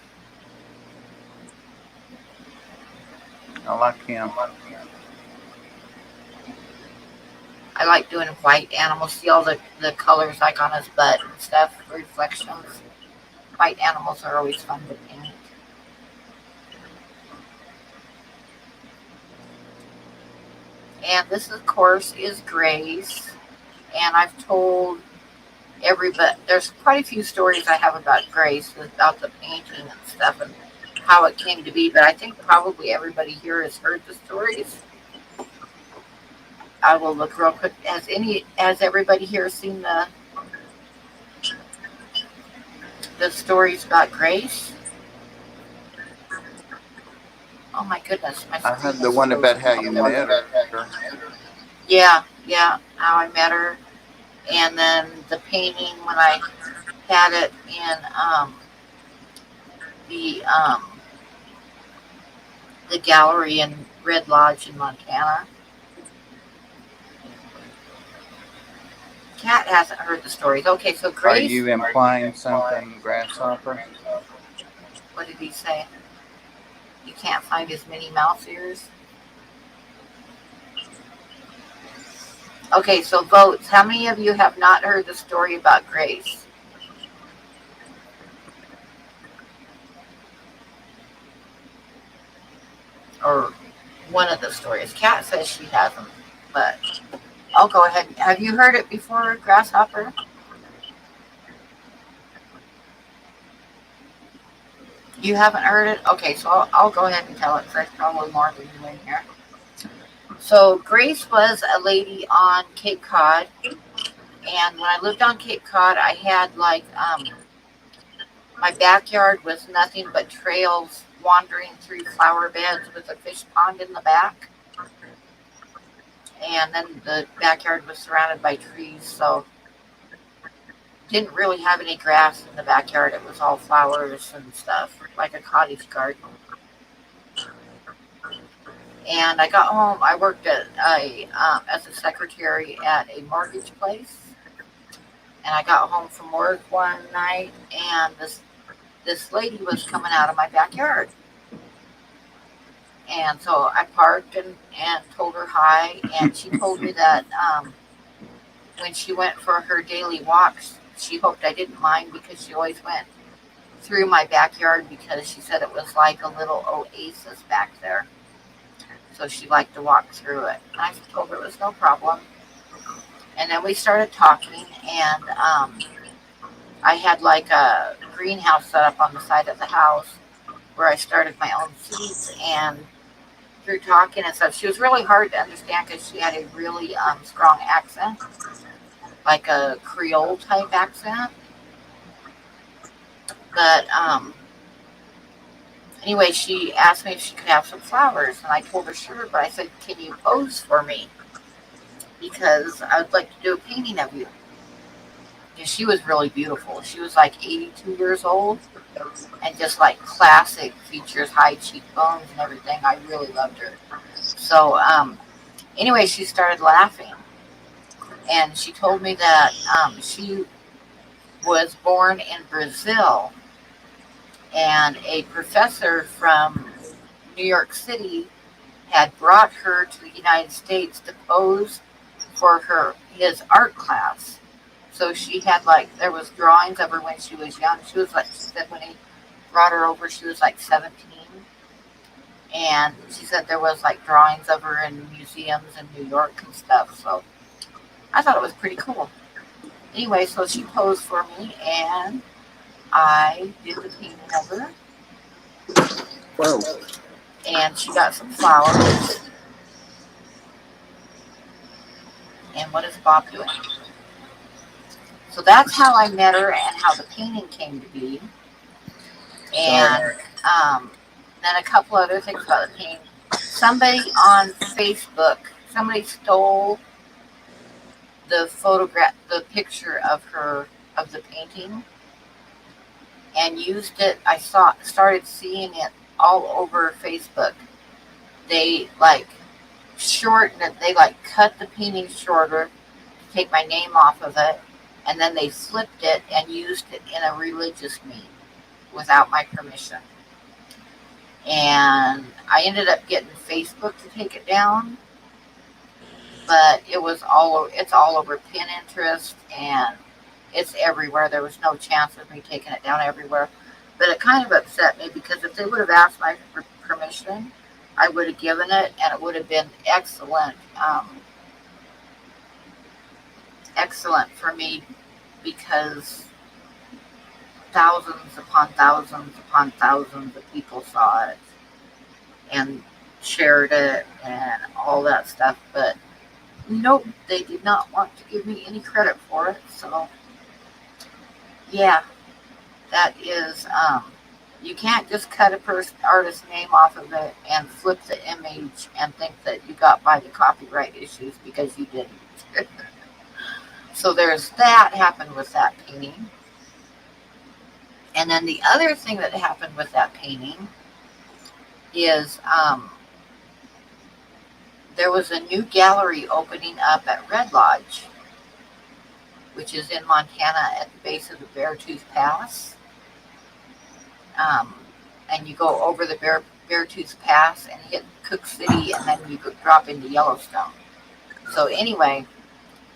I like him. I like doing white animals. See all the colors like on his butt and stuff, reflections. White animals are always fun to paint. And this, of course, is Grace. And I've told everybody, there's quite a few stories I have about Grace, about the painting and stuff and how it came to be. But I think probably everybody here has heard the stories. I will look real quick. Has everybody here seen the stories about Grace? Oh my goodness! I heard the one about how you met her. Yeah, how I met her, and then the painting when I had it in the gallery in Red Lodge in Montana. Cat hasn't heard the stories. Okay, so Grace. Are you implying something, Grasshopper? What did he say? You can't find his Minnie Mouse ears? Okay, so votes. How many of you have not heard the story about Grace? Or one of the stories. Cat says she hasn't, but I'll go ahead. Have you heard it before, Grasshopper? You haven't heard it? Okay, so I'll go ahead and tell it because there's probably more than you in here. So Grace was a lady on Cape Cod, and when I lived on Cape Cod, I had like my backyard was nothing but trails wandering through flower beds with a fish pond in the back, and then the backyard was surrounded by trees, so didn't really have any grass in the backyard. It was all flowers and stuff, like a cottage garden. And I got home. I worked as a secretary at a mortgage place. And I got home from work one night, and this lady was coming out of my backyard. And so I parked and told her hi. And she told me that when she went for her daily walks, she hoped I didn't mind because she always went through my backyard because she said it was like a little oasis back there. So she liked to walk through it. And I told her it was no problem. And then we started talking, and I had like a greenhouse set up on the side of the house where I started my own seeds. And through talking and stuff, she was really hard to understand because she had a really strong accent, like a Creole type accent. But anyway, she asked me if she could have some flowers, and I told her sure. But I said, "Can you pose for me? Because I would like to do a painting of you." And she was really beautiful. She was like 82 years old, and just like classic features, high cheekbones and everything. I really loved her. So anyway, she started laughing, and she told me that she was born in Brazil, and a professor from New York City had brought her to the United States to pose for his art class. So she had like there was drawings of her when she was young. She was like she said when he brought her over, she was like 17, and she said there was like drawings of her in museums in New York and stuff. So I thought it was pretty cool. Anyway, so she posed for me, and I did the painting of her. Whoa. And she got some flowers. And what is Bob doing? So that's how I met her and how the painting came to be. And then a couple other things about the painting. Somebody on Facebook, somebody stole the photograph, the picture of her, of the painting, and used it. I started seeing it all over Facebook. They like shortened it. They like cut the painting shorter to take my name off of it, and then they flipped it and used it in a religious meme without my permission. And I ended up getting Facebook to take it down, but it's all over Pinterest, and it's everywhere. There was no chance of me taking it down everywhere. But it kind of upset me because if they would have asked my permission, I would have given it, and it would have been excellent, excellent for me because thousands upon thousands upon thousands of people saw it and shared it and all that stuff. But nope, they did not want to give me any credit for it. So yeah, that is you can't just cut a artist's name off of it and flip the image and think that you got by the copyright issues, because you didn't. So there's that happened with that painting. And then the other thing that happened with that painting is there was a new gallery opening up at Red Lodge, which is in Montana at the base of the Beartooth Pass. And you go over the Beartooth Pass and hit Cook City, and then you drop into Yellowstone. So anyway,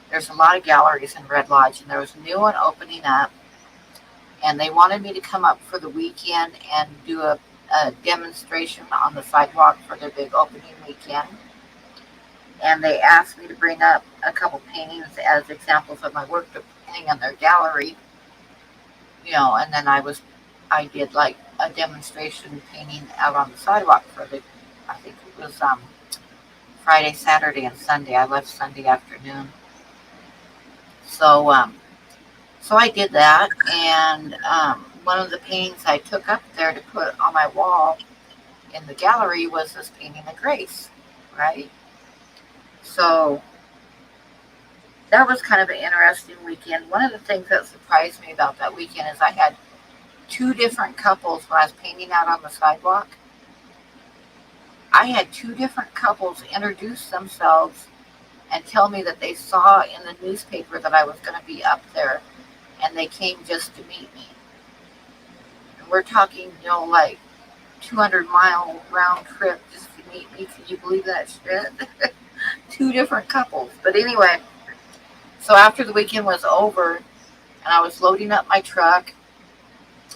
there's a lot of galleries in Red Lodge, and there was a new one opening up, and they wanted me to come up for the weekend and do a demonstration on the sidewalk for their big opening weekend. And they asked me to bring up a couple paintings as examples of my work to hang in their gallery, and then I did like a demonstration painting out on the sidewalk for I think it was Friday, Saturday, and Sunday. I left Sunday afternoon. So I did that, and one of the paintings I took up there to put on my wall in the gallery was this painting of Grace, right? So that was kind of an interesting weekend. One of the things that surprised me about that weekend is I had two different couples when I was painting out on the sidewalk. I had two different couples introduce themselves and tell me that they saw in the newspaper that I was going to be up there, and they came just to meet me. And we're talking, like 200-mile round trip just to meet me. Can you believe that shit? Two different couples. But anyway, so after the weekend was over and I was loading up my truck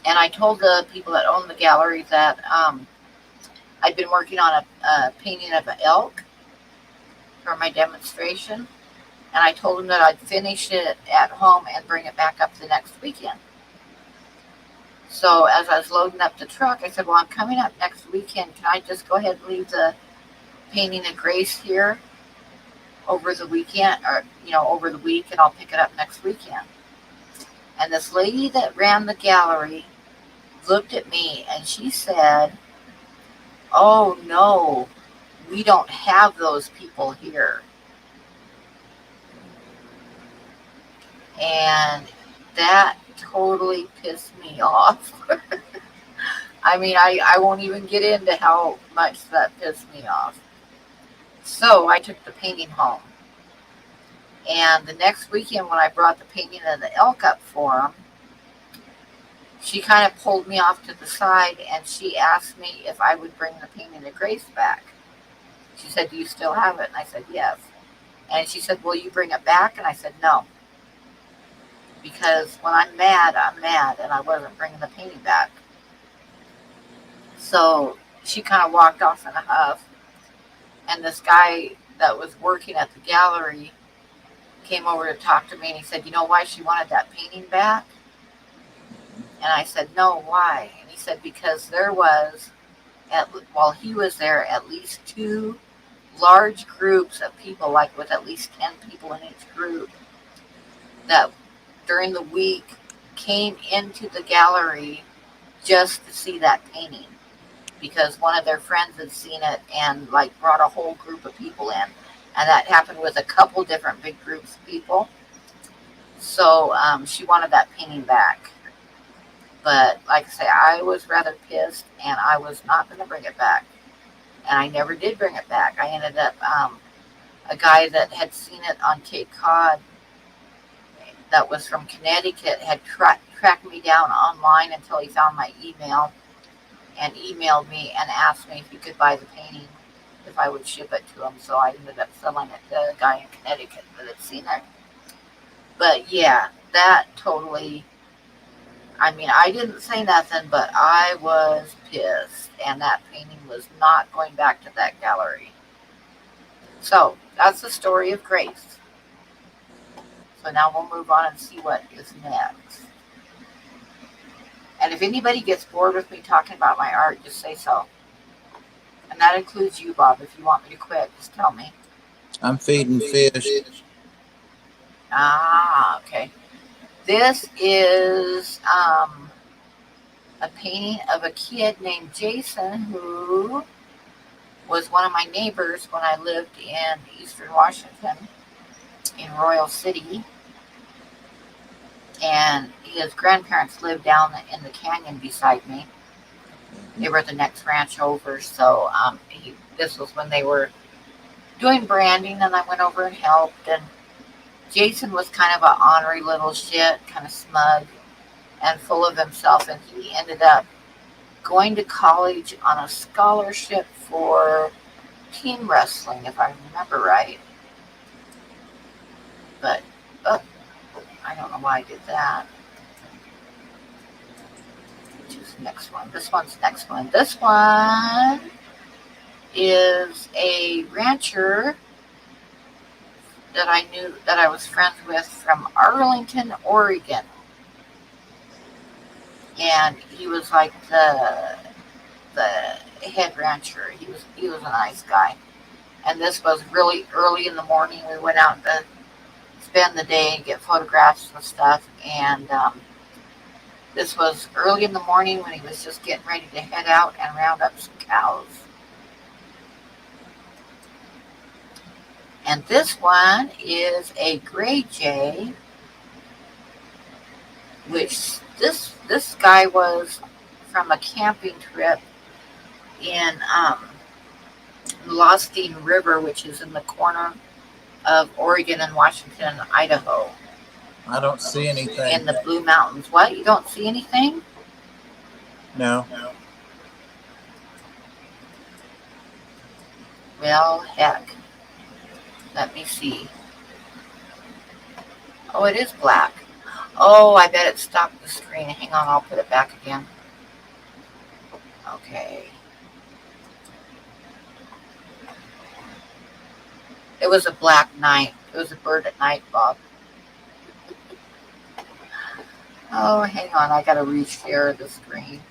And I told the people that own the gallery that I'd been working on a painting of an elk for my demonstration. And I told them that I'd finish it at home and bring it back up the next weekend. So as I was loading up the truck, I said, well, I'm coming up next weekend. Can I just go ahead and leave the painting of Grace here over the weekend, or, over the week, and I'll pick it up next weekend? And this lady that ran the gallery looked at me and she said, oh no, we don't have those people here. And that totally pissed me off. I mean, I won't even get into how much that pissed me off. So I took the painting home. And the next weekend when I brought the painting of the elk up for him, she kind of pulled me off to the side and she asked me if I would bring the painting of Grace back. She said, do you still have it? And I said, yes. And she said, will you bring it back? And I said, no. Because when I'm mad, and I wasn't bringing the painting back. So she kind of walked off in a huff. And this guy that was working at the gallery came over to talk to me, and he said, you know why she wanted that painting back? And I said, no, why? And he said, because there was, while he was there, at least 2 large groups of people, like with at least 10 people in each group, that during the week came into the gallery just to see that painting, because one of their friends had seen it and like brought a whole group of people in. And that happened with a couple different big groups of people. So she wanted that painting back. But like I say, I was rather pissed, and I was not going to bring it back. And I never did bring it back. I ended up, a guy that had seen it on Cape Cod that was from Connecticut had tracked me down online until he found my email and emailed me and asked me if he could buy the painting, if I would ship it to him. So I ended up selling it to a guy in Connecticut that had seen it. But yeah, that totally, I mean, I didn't say nothing, but I was pissed, and that painting was not going back to that gallery. So that's the story of Grace. So now we'll move on and see what is next. And if anybody gets bored with me talking about my art, just say so. And that includes you, Bob. If you want me to quit, just tell me. I'm feeding fish. Ah, okay. This is a painting of a kid named Jason who was one of my neighbors when I lived in Eastern Washington in Royal City. And his grandparents lived down in the canyon beside me. They were the next ranch over, so this was when they were doing branding, and I went over and helped. And Jason was kind of an ornery little shit, kind of smug and full of himself, and he ended up going to college on a scholarship for team wrestling, if I remember right. But I don't know why I did that. Which is the next one? This one's the next one. This one is a rancher that I knew, that I was friends with, from Arlington, Oregon. And he was like the head rancher. He was a nice guy. And this was really early in the morning. We went out to spend the day and get photographs and stuff. And this was early in the morning when he was just getting ready to head out and round up some cows. And this one is a gray jay, which this guy was from a camping trip in Lostine River, which is in the corner of Oregon and Washington, Idaho. I don't see anything. In the Blue Mountains. What? You don't see anything? No. Well, heck. Let me see. Oh, it is black. Oh, I bet it stopped the screen. Hang on, I'll put it back again. Okay. It was a black night. It was a bird at night, Bob. Oh, hang on. I gotta reshare the screen.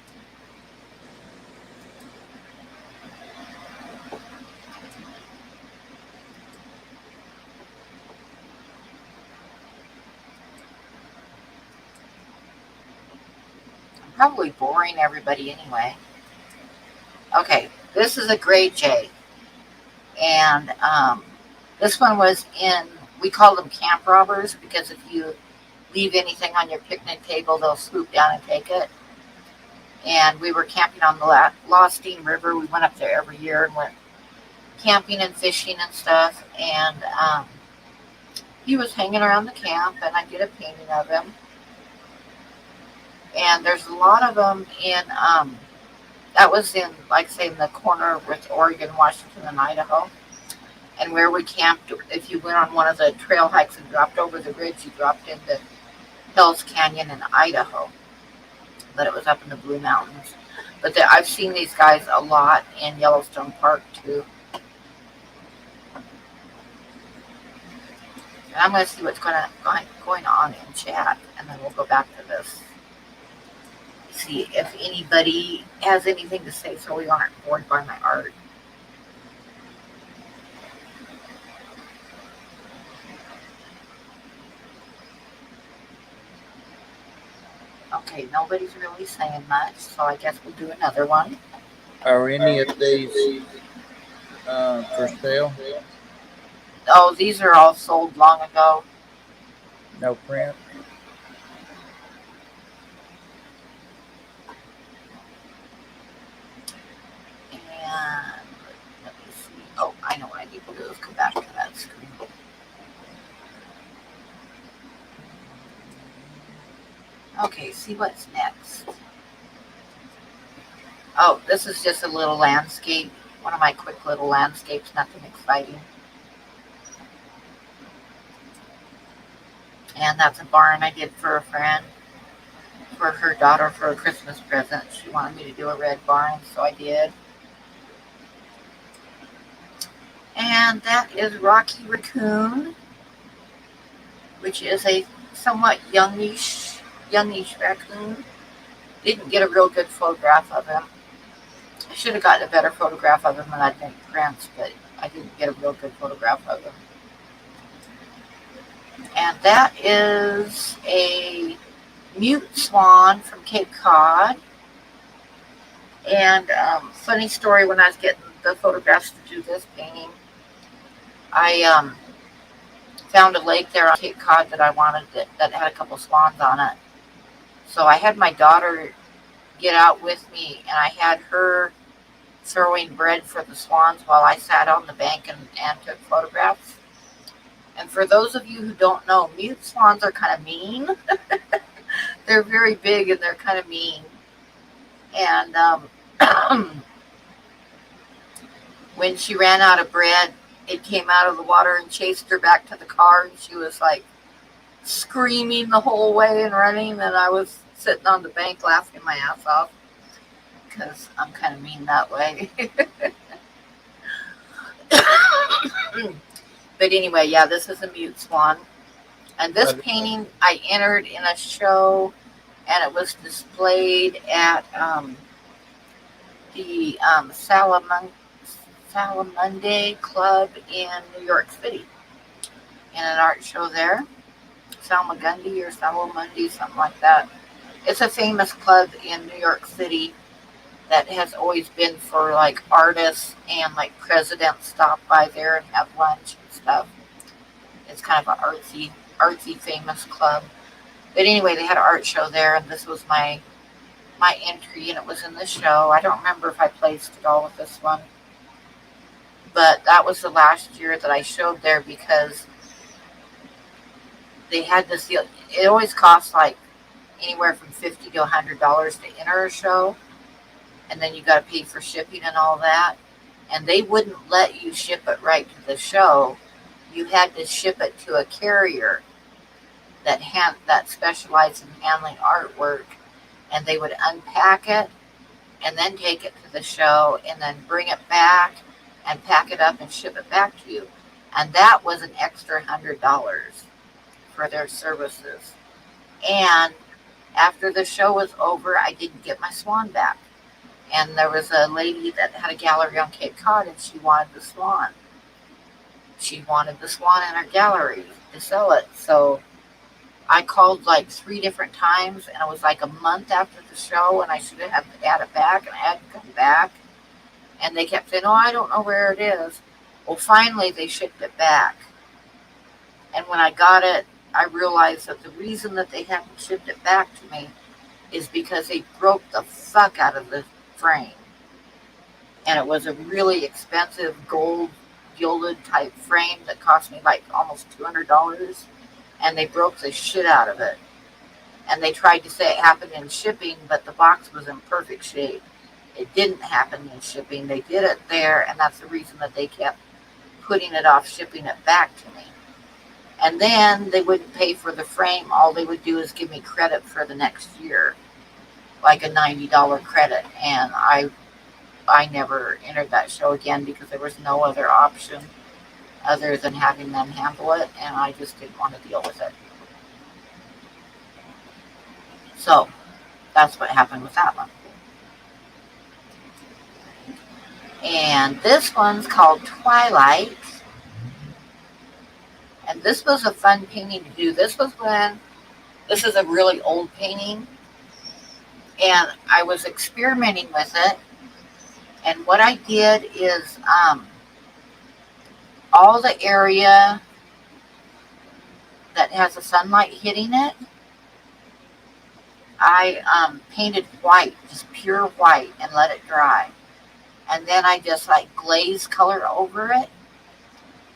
I'm probably boring everybody anyway. Okay, this is a gray jay. And this one was in, we call them camp robbers because if you leave anything on your picnic table, they'll swoop down and take it. And we were camping on the Lostine River. We went up there every year and went camping and fishing and stuff. And he was hanging around the camp, and I did a painting of him. And there's a lot of them in, that was in, like, say, in the corner with Oregon, Washington, and Idaho. And where we camped, if you went on one of the trail hikes and dropped over the ridge, you dropped into Hell's Canyon in Idaho. But it was up in the Blue Mountains. But I've seen these guys a lot in Yellowstone Park, too. And I'm going to see what's going on in chat, and then we'll go back to this. See if anybody has anything to say so we aren't bored by my art. Okay, nobody's really saying much, so I guess we'll do another one. Are any of these for sale? Oh, these are all sold long ago. No print? And let me see. Oh, I know what I need to do is go back to that screen. Okay, see what's next. Oh, this is just a little landscape. One of my quick little landscapes, nothing exciting. And that's a barn I did for a friend, for her daughter, for a Christmas present. She wanted me to do a red barn, so I did. And that is Rocky Raccoon, which is a somewhat youngish raccoon. Didn't get a real good photograph of him. I should have gotten a better photograph of him than I think prints, but I didn't get a real good photograph of him. And that is a mute swan from Cape Cod. And funny story, when I was getting the photographs to do this painting, I found a lake there on Cape Cod that I wanted that had a couple swans on it. So I had my daughter get out with me, and I had her throwing bread for the swans while I sat on the bank and took photographs. And for those of you who don't know, mute swans are kind of mean. They're very big and they're kind of mean. And when she ran out of bread, it came out of the water and chased her back to the car, and she was like screaming the whole way and running, and I was sitting on the bank laughing my ass off because I'm kind of mean that way. But anyway, yeah, this is a mute swan. And this painting I entered in a show, and it was displayed at the Salamunde Club in New York City, in an art show there. Salmagundi or Salamundi, something like that. It's a famous club in New York City that has always been for like artists, and like presidents stop by there and have lunch and stuff. It's kind of an artsy famous club. But anyway, they had an art show there, and this was my entry, and it was in the show. I don't remember if I placed it all with this one, but that was the last year that I showed there because they had this deal. It always costs like anywhere from $50 to $100 to enter a show, and then you got to pay for shipping and all that. And they wouldn't let you ship it right to the show. You had to ship it to a carrier, that specialize in handling artwork, and they would unpack it and then take it to the show and then bring it back and pack it up and ship it back to you. And that was an extra $100 for their services. And after the show was over, I didn't get my swan back. And there was a lady that had a gallery on Cape Cod, and she wanted the swan. She wanted the swan in her gallery to sell it. So I called like 3 different times, and it was like a month after the show, and I should have had it back, and I had to come back. And they kept saying, oh, I don't know where it is. Well, finally, they shipped it back. And when I got it, I realized that the reason that they hadn't shipped it back to me is because they broke the fuck out of the frame. And it was a really expensive gold gilded type frame that cost me like almost $200. And they broke the shit out of it. And they tried to say it happened in shipping, but the box was in perfect shape. It didn't happen in shipping. They did it there, and that's the reason that they kept putting it off shipping it back to me. And then they wouldn't pay for the frame. All they would do is give me credit for the next year, like a $90 credit. And I never entered that show again because there was no other option other than having them handle it, and I just didn't want to deal with it. So that's what happened with that one. And this one's called Twilight. And this was a fun painting to do. This is a really old painting. And I was experimenting with it. And what I did is all the area that has the sunlight hitting it, I painted white, just pure white, and let it dry. And then I just like glaze color over it,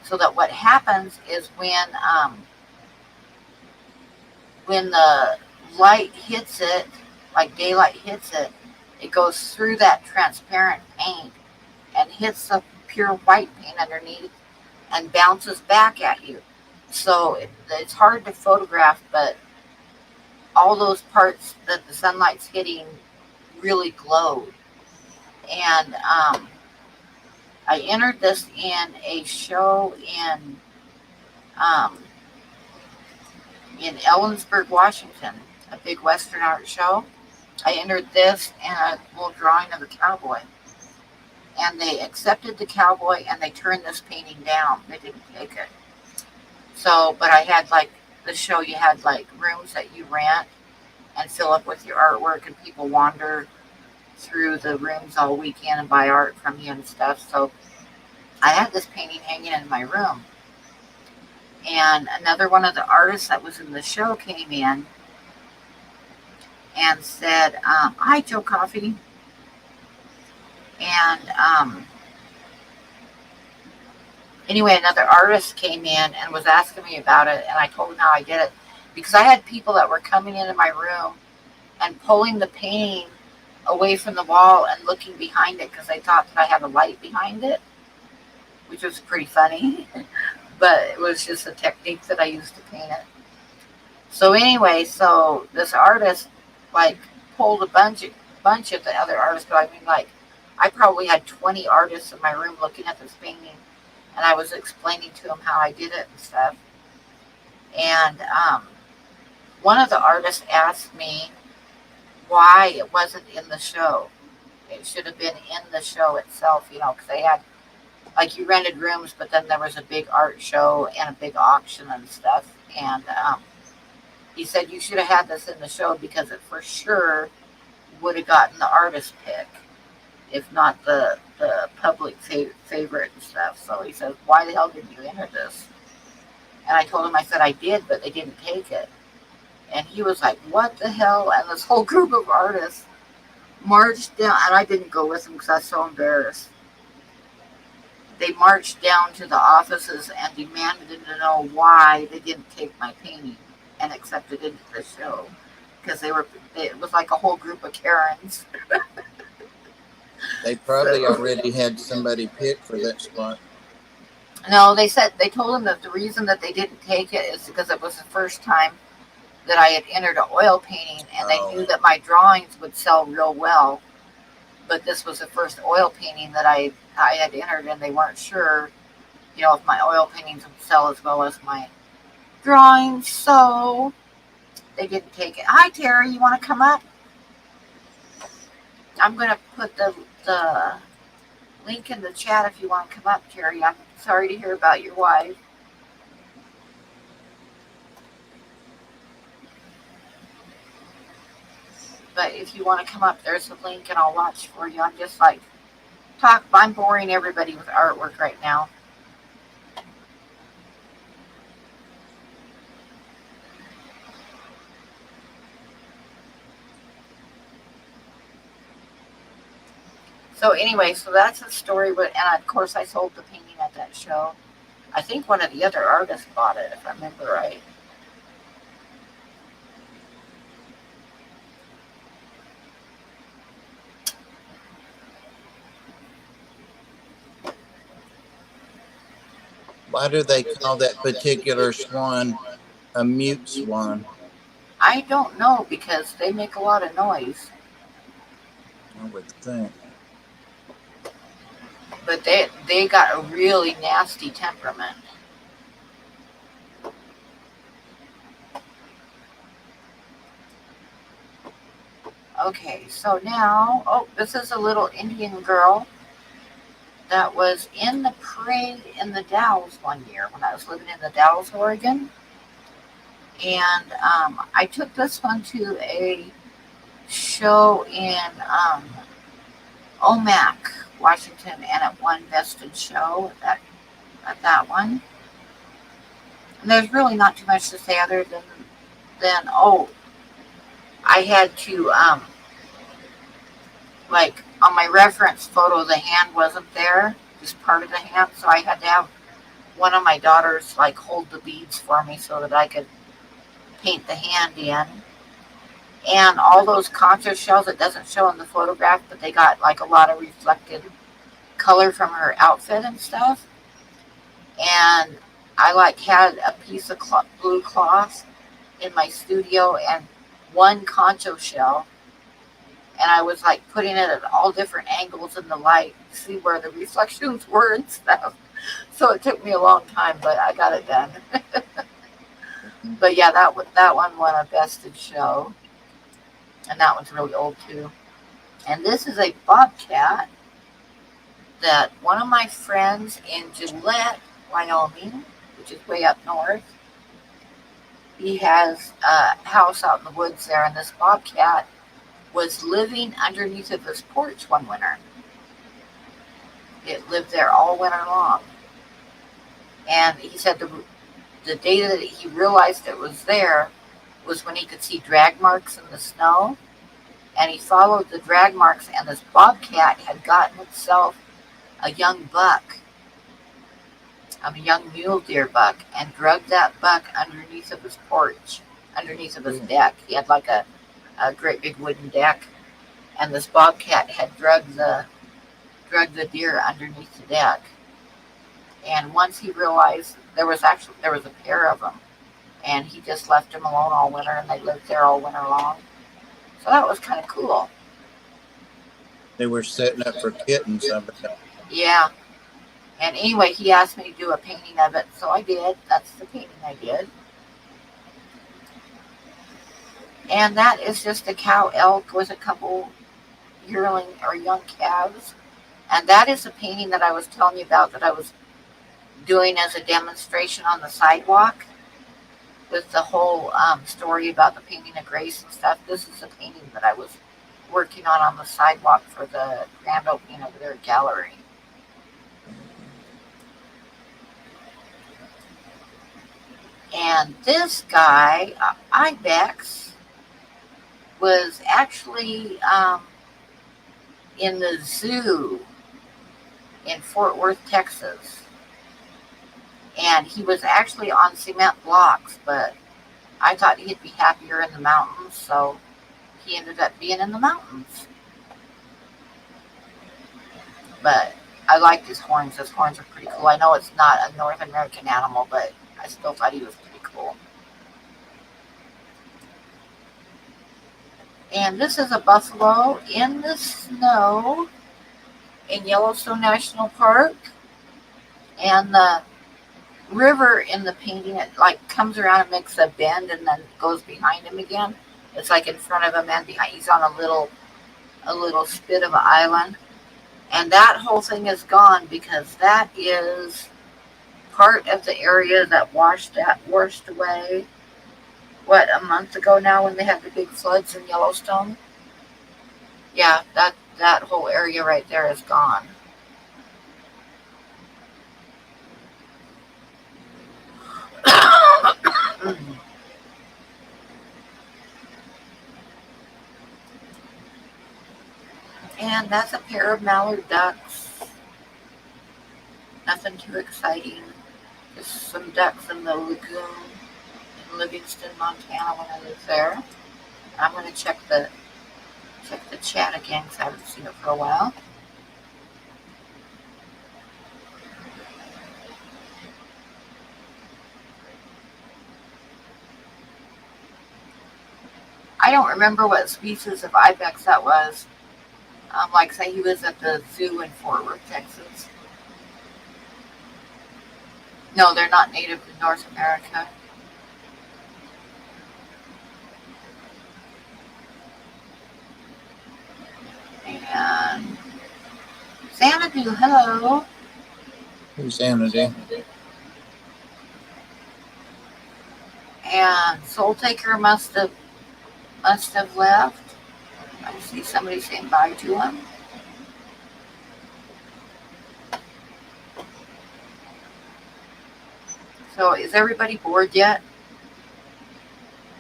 so that what happens is when the light hits it, like daylight hits it, it goes through that transparent paint and hits the pure white paint underneath and bounces back at you. So it's hard to photograph, but all those parts that the sunlight's hitting really glowed. And I entered this in a show in Ellensburg, Washington, a big Western art show. I entered this and a little drawing of a cowboy. And they accepted the cowboy and they turned this painting down. They didn't take it. So, but I had like the show, you had like rooms that you rent and fill up with your artwork, and people wander through the rooms all weekend and buy art from you and stuff. So I had this painting hanging in my room. And another one of the artists that was in the show came in and said, hi, Joe Coffee. And anyway, another artist came in and was asking me about it, and I told him how I did it. Because I had people that were coming into my room and pulling the painting away from the wall and looking behind it because they thought that I had a light behind it, which was pretty funny. But it was just a technique that I used to paint it. So anyway, so this artist like pulled a bunch of the other artists, but I mean, like, I probably had 20 artists in my room looking at this painting, and I was explaining to them how I did it and stuff. And one of the artists asked me why it wasn't in the show. It should have been in the show itself, you know, because they had, like, you rented rooms, but then there was a big art show and a big auction and stuff. And he said you should have had this in the show because it for sure would have gotten the artist pick, if not the public favorite and stuff. So he says, why the hell didn't you enter this? And I told him, I said I did, but they didn't take it. And he was like, what the hell? And this whole group of artists marched down, and I didn't go with them because I was so embarrassed. They marched down to the offices and demanded to know why they didn't take my painting and accept it into the show. Because it was like a whole group of Karens. They probably already had somebody picked for that spot. No, they told him that the reason that they didn't take it is because it was the first time that I had entered an oil painting, and they Oh. knew that my drawings would sell real well. But this was the first oil painting that I had entered, and they weren't sure, if my oil paintings would sell as well as my drawings. So they didn't take it. Hi, Terry. You want to come up? I'm going to put the link in the chat if you want to come up, Terry. I'm sorry to hear about your wife. But if you want to come up, there's a link and I'll watch for you. I'm just like, I'm boring everybody with artwork right now. So anyway, so that's the story. And of course I sold the painting at that show. I think one of the other artists bought it, if I remember right. Why do they call that particular swan a mute swan? I don't know, because they make a lot of noise. I would think. But they got a really nasty temperament. Okay, so now, this is a little Indian girl that was in the parade in the Dalles one year when I was living in the Dalles, Oregon. And I took this one to a show in Omak, Washington, and it won Best in Show at that one. And there's really not too much to say other than I had to like on my reference photo, the hand wasn't there, just part of the hand, so I had to have one of my daughters like hold the beads for me so that I could paint the hand in. And all those concha shells, it doesn't show in the photograph, but they got like a lot of reflected color from her outfit and stuff. And I like had a piece of blue cloth in my studio and one concha shell, and I was like putting it at all different angles in the light to see where the reflections were and stuff. So it took me a long time, but I got it done. But yeah, that one won a Best in Show, and that one's really old too. And this is a bobcat that one of my friends in Gillette, Wyoming, which is way up north, he has a house out in the woods there, and this bobcat was living underneath of his porch one winter. It lived there all winter long. And he said the day that he realized it was there was when he could see drag marks in the snow. And he followed the drag marks, and this bobcat had gotten itself a young buck, a young mule deer buck, and drugged that buck underneath of his porch, underneath of his deck. He had like a great big wooden deck, and this bobcat had drugged the deer underneath the deck. And once he realized there was a pair of them, and he just left them alone all winter, and they lived there all winter long. So that was kind of cool. They were setting up for kittens. Yeah. And anyway, he asked me to do a painting of it, so I did. That's the painting I did. And that is just a cow elk with a couple yearling or young calves. And that is a painting that I was telling you about that I was doing as a demonstration on the sidewalk with the whole story about the painting of grace and stuff. This is a painting that I was working on the sidewalk for the grand opening of their gallery. And this guy, Ibex, was actually in the zoo in Fort Worth, Texas. And he was actually on cement blocks, but I thought he'd be happier in the mountains, so he ended up being in the mountains. But I liked his horns. His horns are pretty cool. I know it's not a North American animal, but I still thought he was pretty cool. And this is a buffalo in the snow in Yellowstone National Park. And the river in the painting, it like comes around and makes a bend and then goes behind him again. It's like in front of him and behind. He's on a little spit of an island. And that whole thing is gone because that is part of the area that washed away, what, a month ago now when they had the big floods in Yellowstone? Yeah, that whole area right there is gone. And that's a pair of mallard ducks. Nothing too exciting. Just some ducks in the lagoon in Livingston, Montana when I lived there. I'm going to check the chat again because I haven't seen it for a while. I don't remember what species of ibex that was. Like say he was at the zoo in Fort Worth, Texas. No, they're not native to North America. And Xanadu, hello. Who's Xanadu? And Soul Taker must have left. I see somebody saying bye to him. So is everybody bored yet?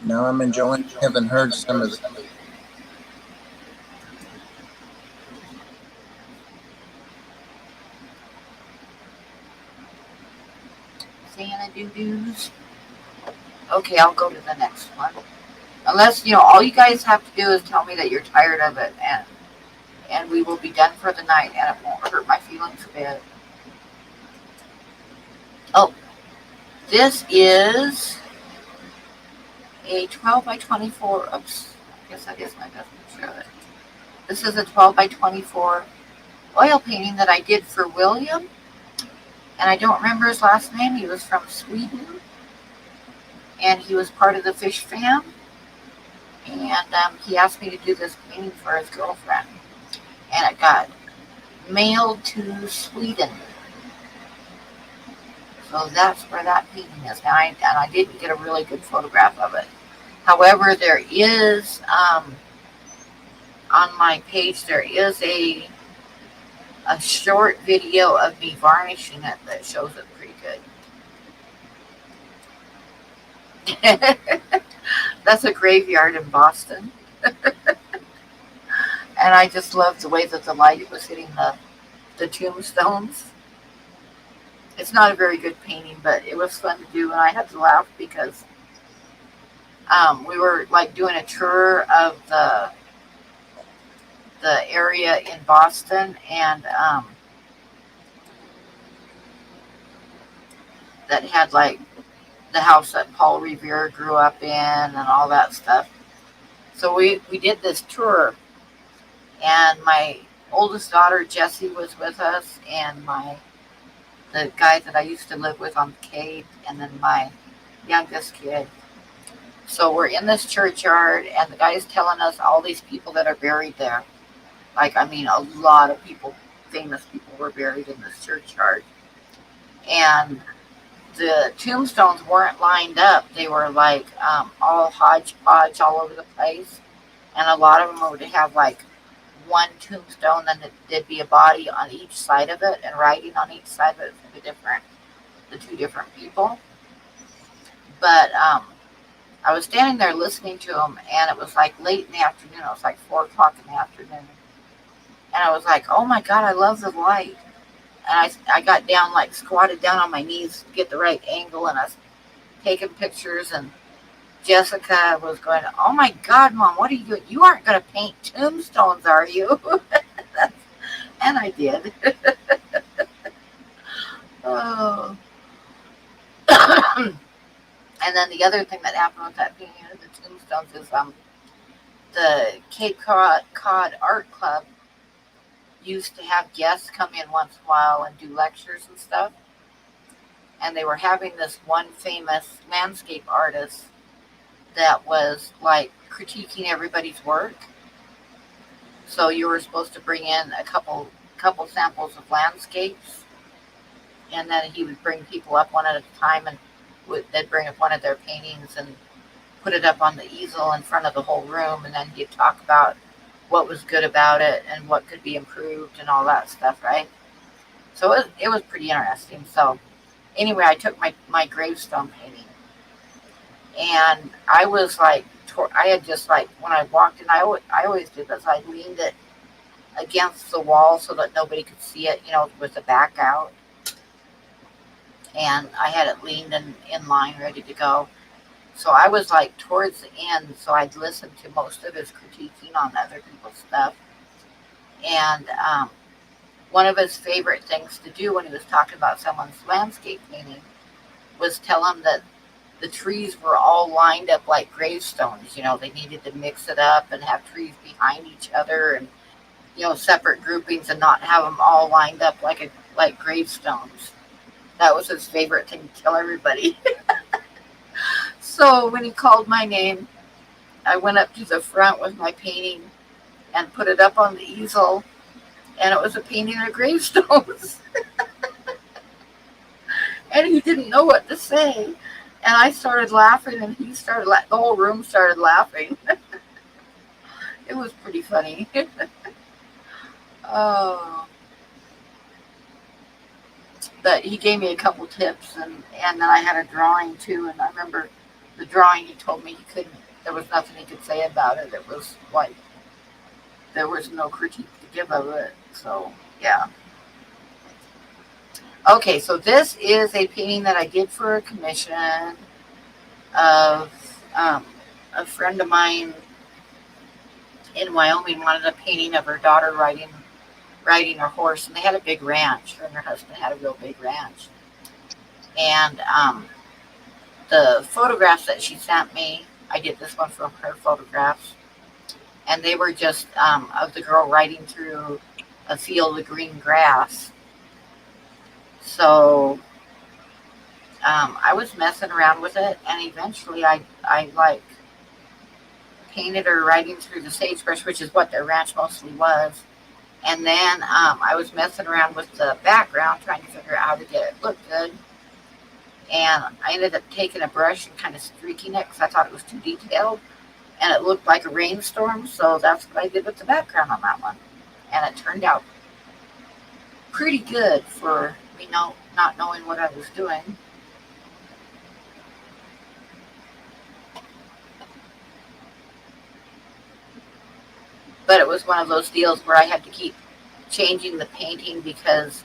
No, I'm enjoying. Haven't heard some of the. Xanadu-doos. Okay, I'll go to the next one. Unless, all you guys have to do is tell me that you're tired of it, and we will be done for the night, and it won't hurt my feelings a bit. Oh, this is a 12 by 24. Oops, I guess that is my best picture of it. This is a 12 by 24 oil painting that I did for William, and I don't remember his last name. He was from Sweden, and he was part of the fish fam. And he asked me to do this painting for his girlfriend. And it got mailed to Sweden. So that's where that painting is now. And I didn't get a really good photograph of it. However, there is, on my page, there is a short video of me varnishing it that shows it pretty good. That's a graveyard in Boston. And I just loved the way that the light was hitting the tombstones. It's not a very good painting, but it was fun to do, and I had to laugh because we were like doing a tour of the area in Boston, and that had like the house that Paul Revere grew up in and all that stuff. So we did this tour, and my oldest daughter Jessie was with us, and the guy that I used to live with on the Cape, and then my youngest kid. So we're in this churchyard, and the guy's telling us all these people that are buried there. Like, I mean, a lot of people, famous people, were buried in this churchyard. And the tombstones weren't lined up. They were like all hodgepodge all over the place. And a lot of them would have like one tombstone, then there'd be a body on each side of it and writing on each side of it for the two different people. But I was standing there listening to them, and it was like late in the afternoon. It was like 4 o'clock in the afternoon. And I was like, oh my God, I love the light. And I got down, like squatted down on my knees to get the right angle, and I was taking pictures, and Jessica was going, oh my God, Mom, what are you doing? You aren't going to paint tombstones, are you? And I did. Oh. And then the other thing that happened with that painting of the tombstones is the Cape Cod Art Club used to have guests come in once in a while and do lectures and stuff. And they were having this one famous landscape artist that was like critiquing everybody's work. So you were supposed to bring in a couple samples of landscapes, and then he would bring people up one at a time, and they'd bring up one of their paintings and put it up on the easel in front of the whole room, and then he'd talk about what was good about it and what could be improved and all that stuff, right? So it was pretty interesting. So anyway, I took my gravestone painting, and I was like, I had just like, when I walked in, I always did this. I leaned it against the wall so that nobody could see it, with the back out. And I had it leaned in line, ready to go. So I was like towards the end, so I'd listened to most of his critiquing on other people's stuff. And one of his favorite things to do when he was talking about someone's landscape painting was tell him that the trees were all lined up like gravestones. They needed to mix it up and have trees behind each other and, separate groupings, and not have them all lined up like gravestones. That was his favorite thing to tell everybody. So when he called my name, I went up to the front with my painting and put it up on the easel, and it was a painting of gravestones. And he didn't know what to say. And I started laughing, and he started the whole room started laughing. It was pretty funny. Oh. But he gave me a couple tips, and then I had a drawing too, and I remember the drawing, he told me there was nothing he could say about it. It was like, there was no critique to give of it. So, yeah. Okay, so this is a painting that I did for a commission of a friend of mine in Wyoming wanted a painting of her daughter riding her horse, and they had a big ranch. Her and her husband had a real big ranch. And the photographs that she sent me, I did this one from her photographs, and they were just of the girl riding through a field of green grass. So I was messing around with it, and eventually I like painted her riding through the sagebrush, which is what their ranch mostly was. And then I was messing around with the background, trying to figure out how to get it look good. And I ended up taking a brush and kind of streaking it because I thought it was too detailed. And it looked like a rainstorm, so that's what I did with the background on that one. And it turned out pretty good for me not knowing what I was doing. But it was one of those deals where I had to keep changing the painting because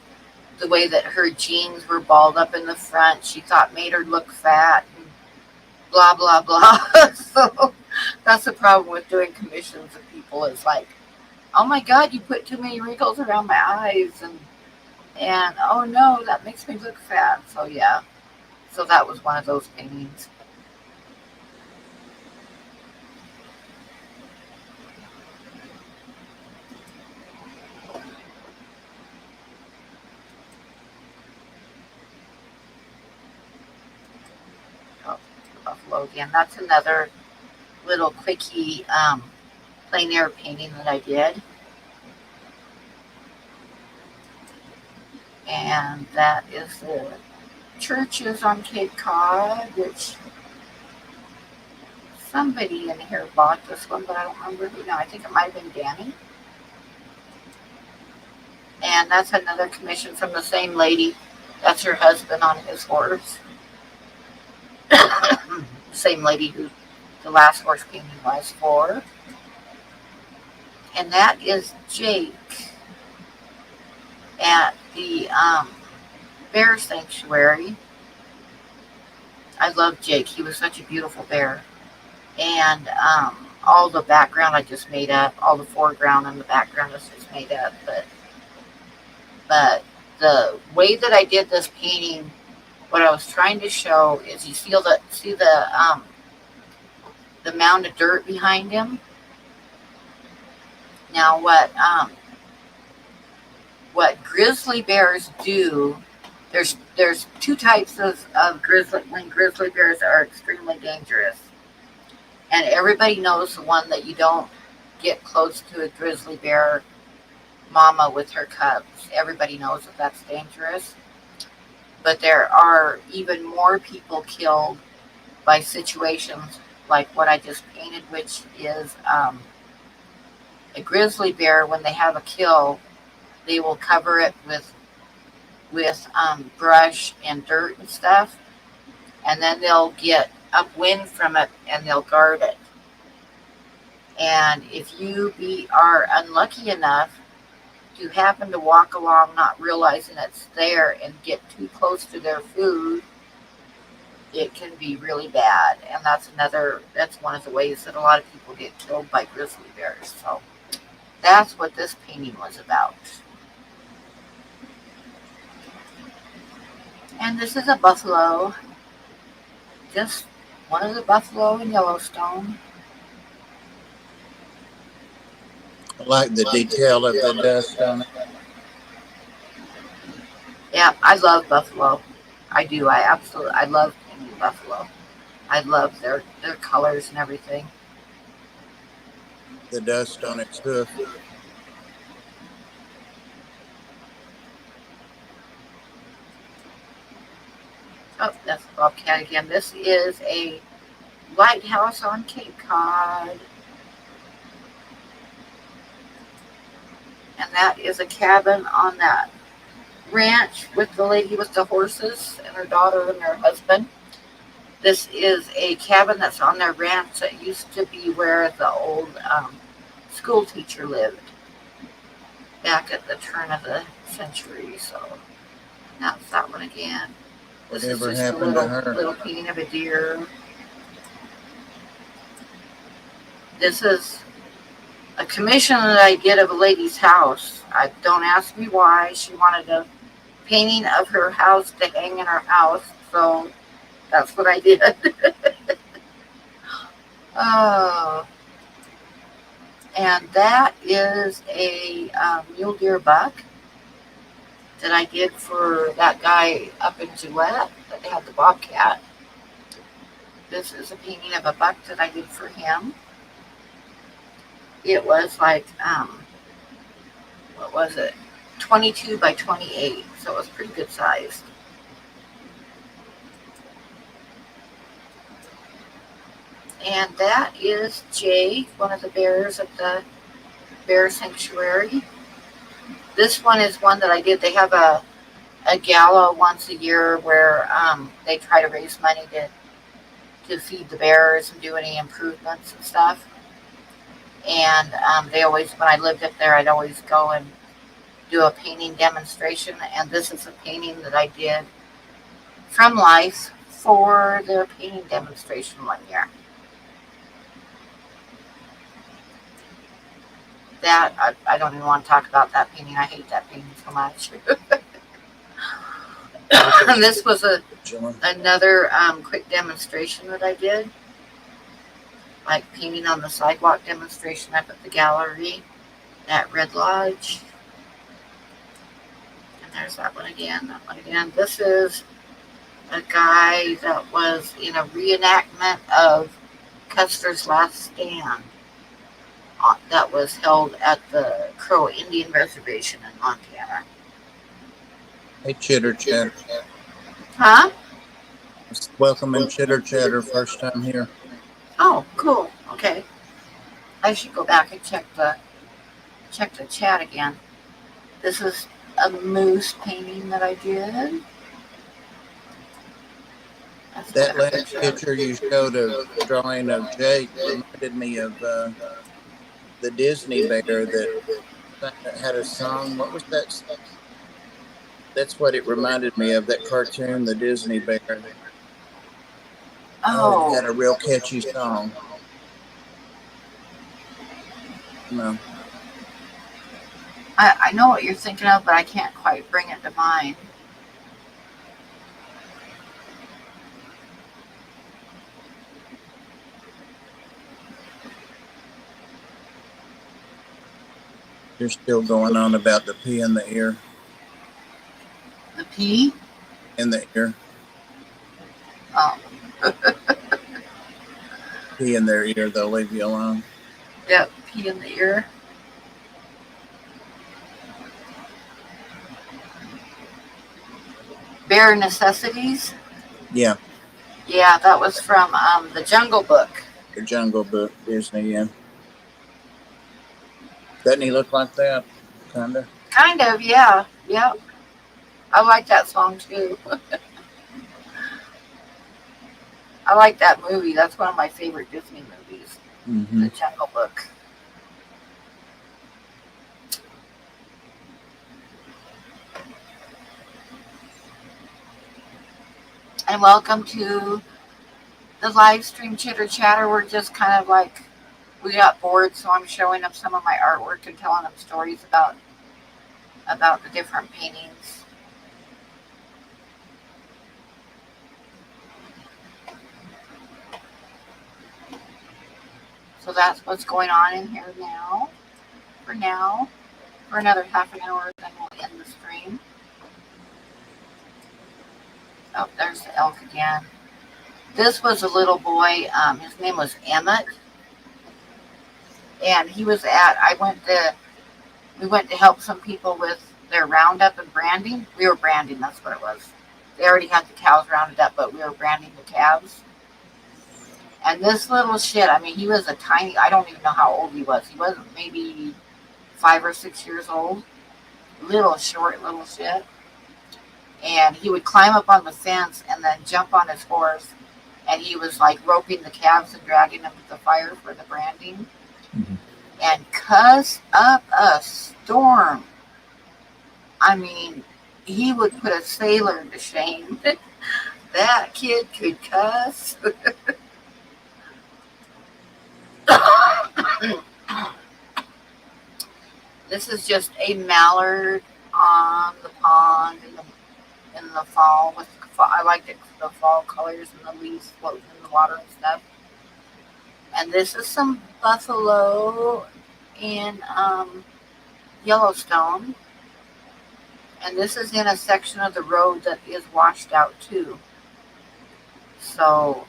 the way that her jeans were balled up in the front, she thought made her look fat and blah, blah, blah. So that's the problem with doing commissions of people. It's like, oh my God, you put too many wrinkles around my eyes. And oh no, that makes me look fat. So yeah, so that was one of those paintings. Buffalo again. That's another little quickie plein air painting that I did. And that is the churches on Cape Cod, which somebody in here bought this one, but I don't remember who. No, I think it might have been Danny. And that's another commission from the same lady. That's her husband on his horse. Same lady who the last horse painting was for. And that is Jake at the bear sanctuary. I love Jake. He was such a beautiful bear. And all the background I just made up. All the foreground and the background is just made up. But the way that I did this painting, what I was trying to show is you see the mound of dirt behind him? Now, what grizzly bears do, there's two types of grizzly bears are extremely dangerous. And everybody knows the one that you don't get close to a grizzly bear mama with her cubs. Everybody knows that that's dangerous. But there are even more people killed by situations like what I just painted, which is a grizzly bear. When they have a kill, they will cover it with brush and dirt and stuff, and then they'll get upwind from it and they'll guard it. And if you are unlucky enough to happen to walk along not realizing it's there and get too close to their food, it can be really bad. And that's one of the ways that a lot of people get killed by grizzly bears. So that's what this painting was about. And this is a buffalo, just one of the buffalo in Yellowstone. I like the detail of the dust on it. Yeah, I love buffalo. I do. I love painting buffalo. I love their colors and everything. The dust on its hoof. Oh, that's the bobcat again. This is a lighthouse on Cape Cod. And that is a cabin on that ranch with the lady with the horses and her daughter and her husband. This is a cabin that's on their ranch that used to be where the old school teacher lived back at the turn of the century. So that's that one again. This Whatever is just happened to her? little painting of a deer. This is a commission that I did of a lady's house. Don't ask me why. She wanted a painting of her house to hang in her house, so that's what I did. Oh, and that is a mule deer buck that I did for that guy up in Gillette that had the bobcat. This is a painting of a buck that I did for him. It was like, what was it? 22 by 28, so it was pretty good size. And that is Jay, one of the bears at the bear sanctuary. This one is one that I did. They have a gala once a year where they try to raise money to feed the bears and do any improvements and stuff. And they always, when I lived up there, I'd always go and do a painting demonstration. And this is a painting that I did from life for their painting demonstration one year. That, I don't even want to talk about that painting. I hate that painting so much. And this was another quick demonstration that I did. Like painting on the sidewalk demonstration up at the gallery at Red Lodge. And there's that one again, that one again. This is a guy that was in a reenactment of Custer's Last Stand that was held at the Crow Indian Reservation in Montana. Hey, Chitter Chatter. Huh? Welcome in Chitter Chatter, first time here. Oh, cool. Okay. I should go back and check the chat again. This is a moose painting that I did. That last picture you showed of drawing of Jake reminded me of the Disney bear that had a song. What was that? That's what it reminded me of, that cartoon, the Disney bear. Oh, it had a real catchy song. No. I know what you're thinking of, but I can't quite bring it to mind. You're still going on about the pee in the ear. The pee? In the ear. Oh. Pee in their ear, they'll leave you alone. Yep, pee in the ear. Bare Necessities? Yeah. Yeah, that was from the Jungle Book. The Jungle Book, Disney, yeah. Doesn't he look like that? Kinda. Kind of, yeah. Yep. I like that song too. I like that movie. That's one of my favorite Disney movies. Mm-hmm. The Jungle Book. And welcome to the live stream chitter chatter. We're just kind of like, we got bored, so I'm showing them some of my artwork and telling them stories about the different paintings. So that's what's going on in here now. For another half an hour, then we'll end the stream. Oh, there's the elk again. This was a little boy. His name was Emmett, and he was we went to help some people with their roundup and branding. We were branding, that's what it was. They already had the cows rounded up, but we were branding the calves. And this little shit, I mean, he was I don't even know how old he was. He was maybe 5 or 6 years old. Little short little shit. And he would climb up on the fence and then jump on his horse. And he was like roping the calves and dragging them to the fire for the branding. Mm-hmm. And cuss up a storm. I mean, he would put a sailor to shame. That kid could cuss. This is just a mallard on the pond in the fall. I liked it, the fall colors and the leaves floating in the water and stuff. And this is some buffalo in Yellowstone. And this is in a section of the road that is washed out too. So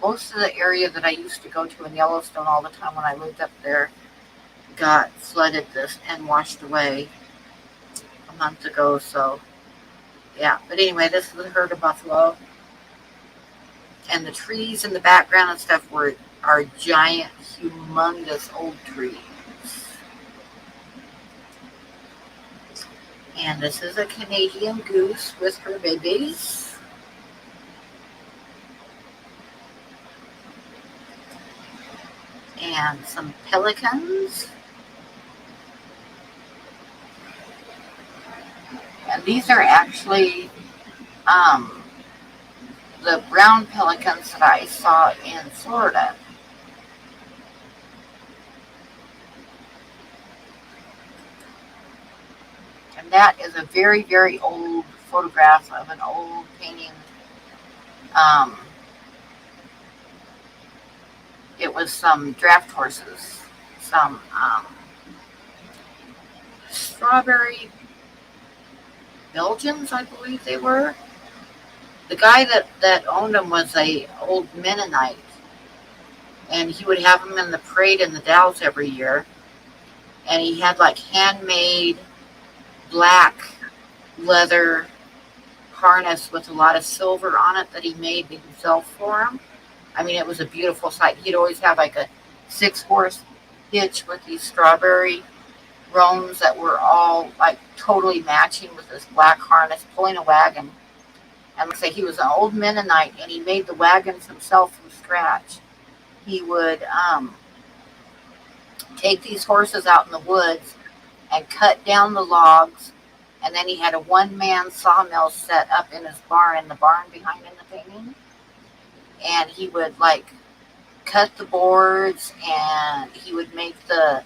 most of the area that I used to go to in Yellowstone all the time when I lived up there got flooded this and washed away a month ago. So yeah, but anyway, this is a herd of buffalo. And the trees in the background and stuff are giant, humongous old trees. And this is a Canadian goose with her babies. And some pelicans. And these are actually the brown pelicans that I saw in Florida. And that is a very, very old photograph of an old painting. It was some draft horses, some strawberry Belgians, I believe they were. The guy that owned them was a old Mennonite, and he would have them in the parade in the Dalles every year. And he had like handmade black leather harness with a lot of silver on it that he made himself for him. I mean, it was a beautiful sight. He'd always have like a 6-horse hitch with these strawberry roans that were all like totally matching with this black harness, pulling a wagon. And let's say he was an old Mennonite, and he made the wagons himself from scratch. He would take these horses out in the woods and cut down the logs, and then he had a one-man sawmill set up in his barn, in the barn behind in the painting. And he would like cut the boards, and he would make the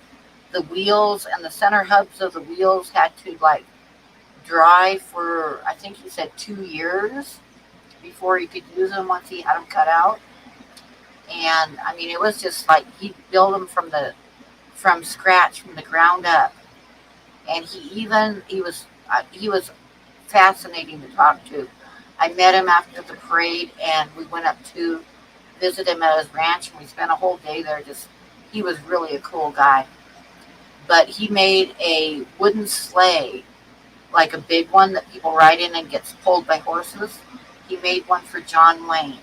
wheels, and the center hubs of the wheels had to like dry for, I think he said 2 years before he could use them once he had them cut out. And I mean, it was just like he'd build them from from scratch, from the ground up. And he was fascinating to talk to. I met him after the parade, and we went up to visit him at his ranch, and we spent a whole day there. He was really a cool guy. But he made a wooden sleigh, like a big one that people ride in and gets pulled by horses. He made one for John Wayne.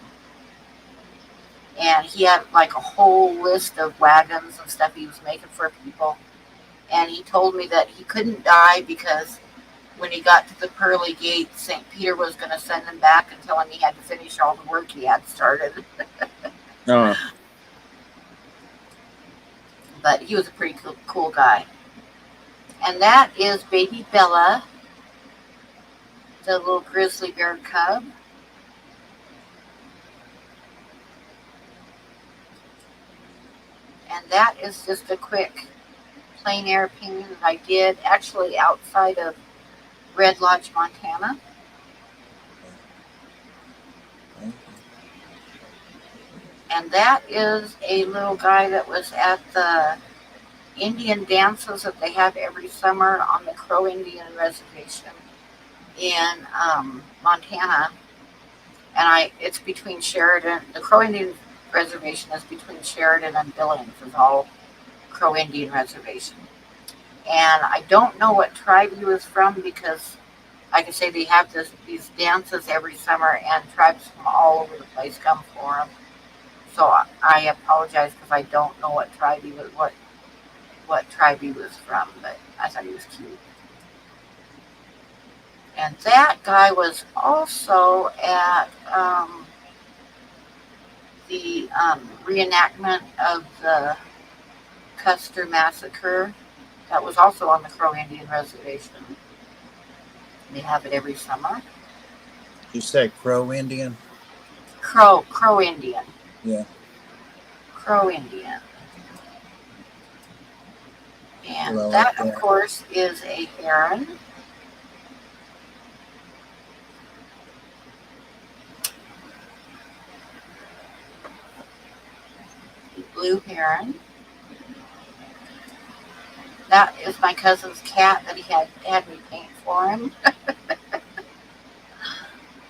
And he had like a whole list of wagons and stuff he was making for people. And he told me that he couldn't die because when he got to the pearly gates, St. Peter was going to send him back and tell him he had to finish all the work he had started. Oh. But he was a pretty cool guy. And that is baby Bella, the little grizzly bear cub. And that is just a quick plein air painting that I did actually outside of Red Lodge, Montana. And that is a little guy that was at the Indian dances that they have every summer on the Crow Indian Reservation in Montana. And it's between Sheridan. The Crow Indian Reservation is between Sheridan and Billings. It's all Crow Indian Reservation. And I don't know what tribe he was from because, like I say, they have these dances every summer, and tribes from all over the place come for them. So I apologize because I don't know what tribe he was, what tribe he was from, but I thought he was cute. And that guy was also at the reenactment of the Custer Massacre. That was also on the Crow Indian Reservation. They have it every summer. You say Crow Indian? Crow Indian. Yeah. Crow Indian. And Well, that, of course, is a heron. Blue heron. That is my cousin's cat that he had me paint for him.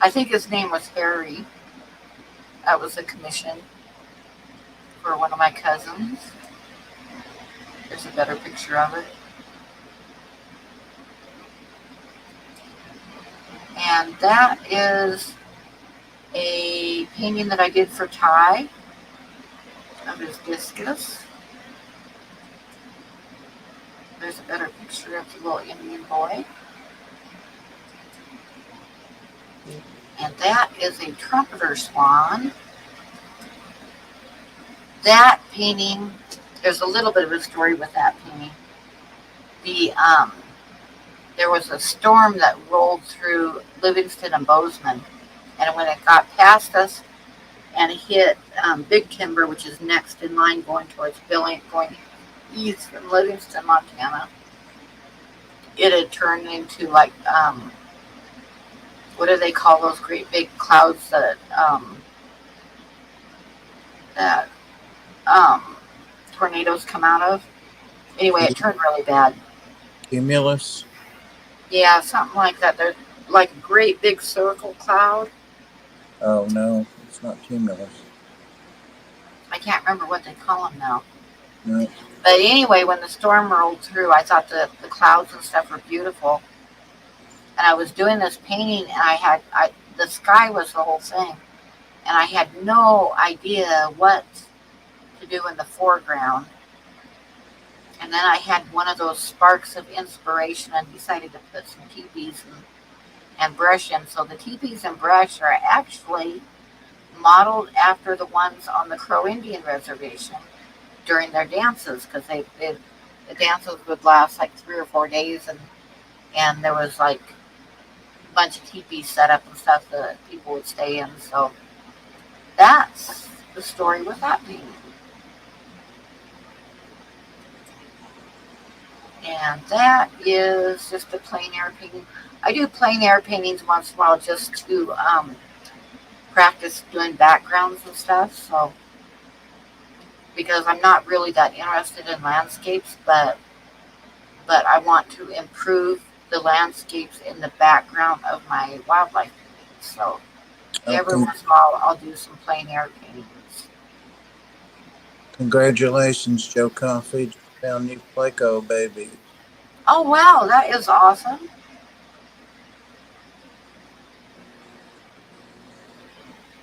I think his name was Harry. That was a commission for one of my cousins. There's a better picture of it. And that is a painting that I did for Ty of his discus. There's a better picture of the little Indian boy. And that is a trumpeter swan. That painting, there's a little bit of a story with that painting. There was a storm that rolled through Livingston and Bozeman, and when it got past us and hit Big Timber, which is next in line going towards Billings, going east from Livingston, Montana, it had turned into like what do they call those great big clouds that tornadoes come out of? Anyway, it turned really bad. Cumulus? Yeah, something like that. They're like a great big circle cloud. Oh, no, it's not cumulus. I can't remember what they call them now. No. But anyway, when the storm rolled through, I thought the clouds and stuff were beautiful. And I was doing this painting, and the sky was the whole thing. And I had no idea what to do in the foreground. And then I had one of those sparks of inspiration and decided to put some teepees and brush in. So the teepees and brush are actually modeled after the ones on the Crow Indian Reservation during their dances, because the dances would last like 3 or 4 days, and there was like a bunch of teepees set up and stuff that people would stay in. So that's the story with that painting. And that is just a plein air painting. I do plein air paintings once in a while just to practice doing backgrounds and stuff. So because I'm not really that interested in landscapes, but I want to improve the landscapes in the background of my wildlife paintings. So Oh, every once in a while, I'll do some plein air paintings. congratulations, Joe Coffee. Just found new Pleco babies. Oh wow, that is awesome.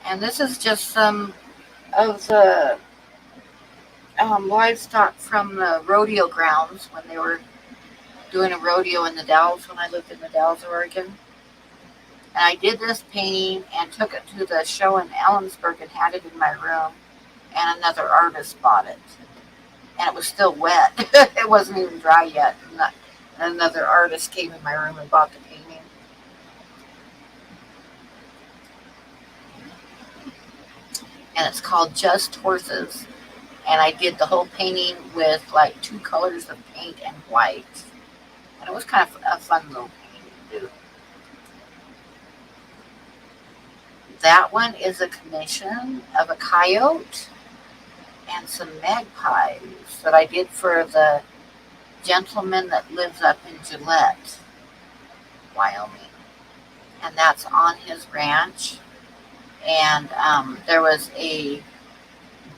And this is just some of the livestock from the rodeo grounds when they were doing a rodeo in the Dalles when I lived in the Dalles, Oregon. And I did this painting and took it to the show in Ellensburg and had it in my room. And another artist bought it. And it was still wet. It wasn't even dry yet. And another artist came in my room and bought the painting. And it's called Just Horses. And I did the whole painting with like 2 colors of paint and white. And it was kind of a fun little painting to do. That one is a commission of a coyote and some magpies that I did for the gentleman that lives up in Gillette, Wyoming. And that's on his ranch. And there was a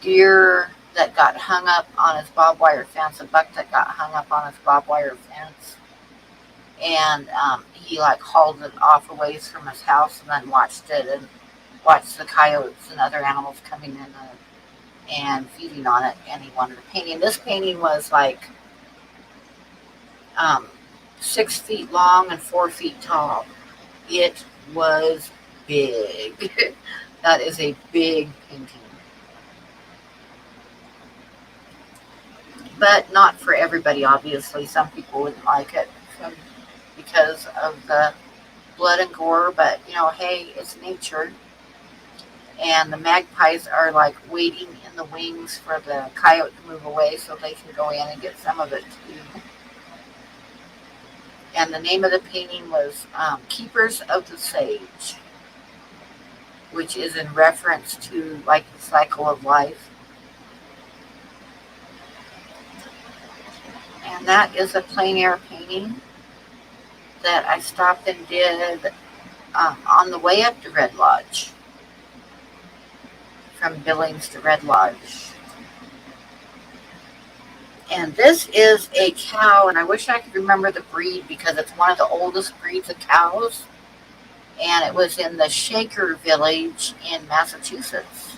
deer that got hung up on his barbed wire fence, a buck that got hung up on his barbed wire fence. And he like hauled it off a ways from his house and then watched it and watched the coyotes and other animals coming in and feeding on it. And he wanted a painting. This painting was like 6 feet long and 4 feet tall. It was big. That is a big painting. But not for everybody, obviously. Some people wouldn't like it because of the blood and gore. But, you know, hey, it's nature. And the magpies are like waiting in the wings for the coyote to move away so they can go in and get some of it too. And the name of the painting was Keepers of the Sage, which is in reference to like the cycle of life. And that is a plein air painting that I stopped and did on the way up to Red Lodge, from Billings to Red Lodge. And this is a cow, and I wish I could remember the breed because it's one of the oldest breeds of cows. And it was in the Shaker Village in Massachusetts.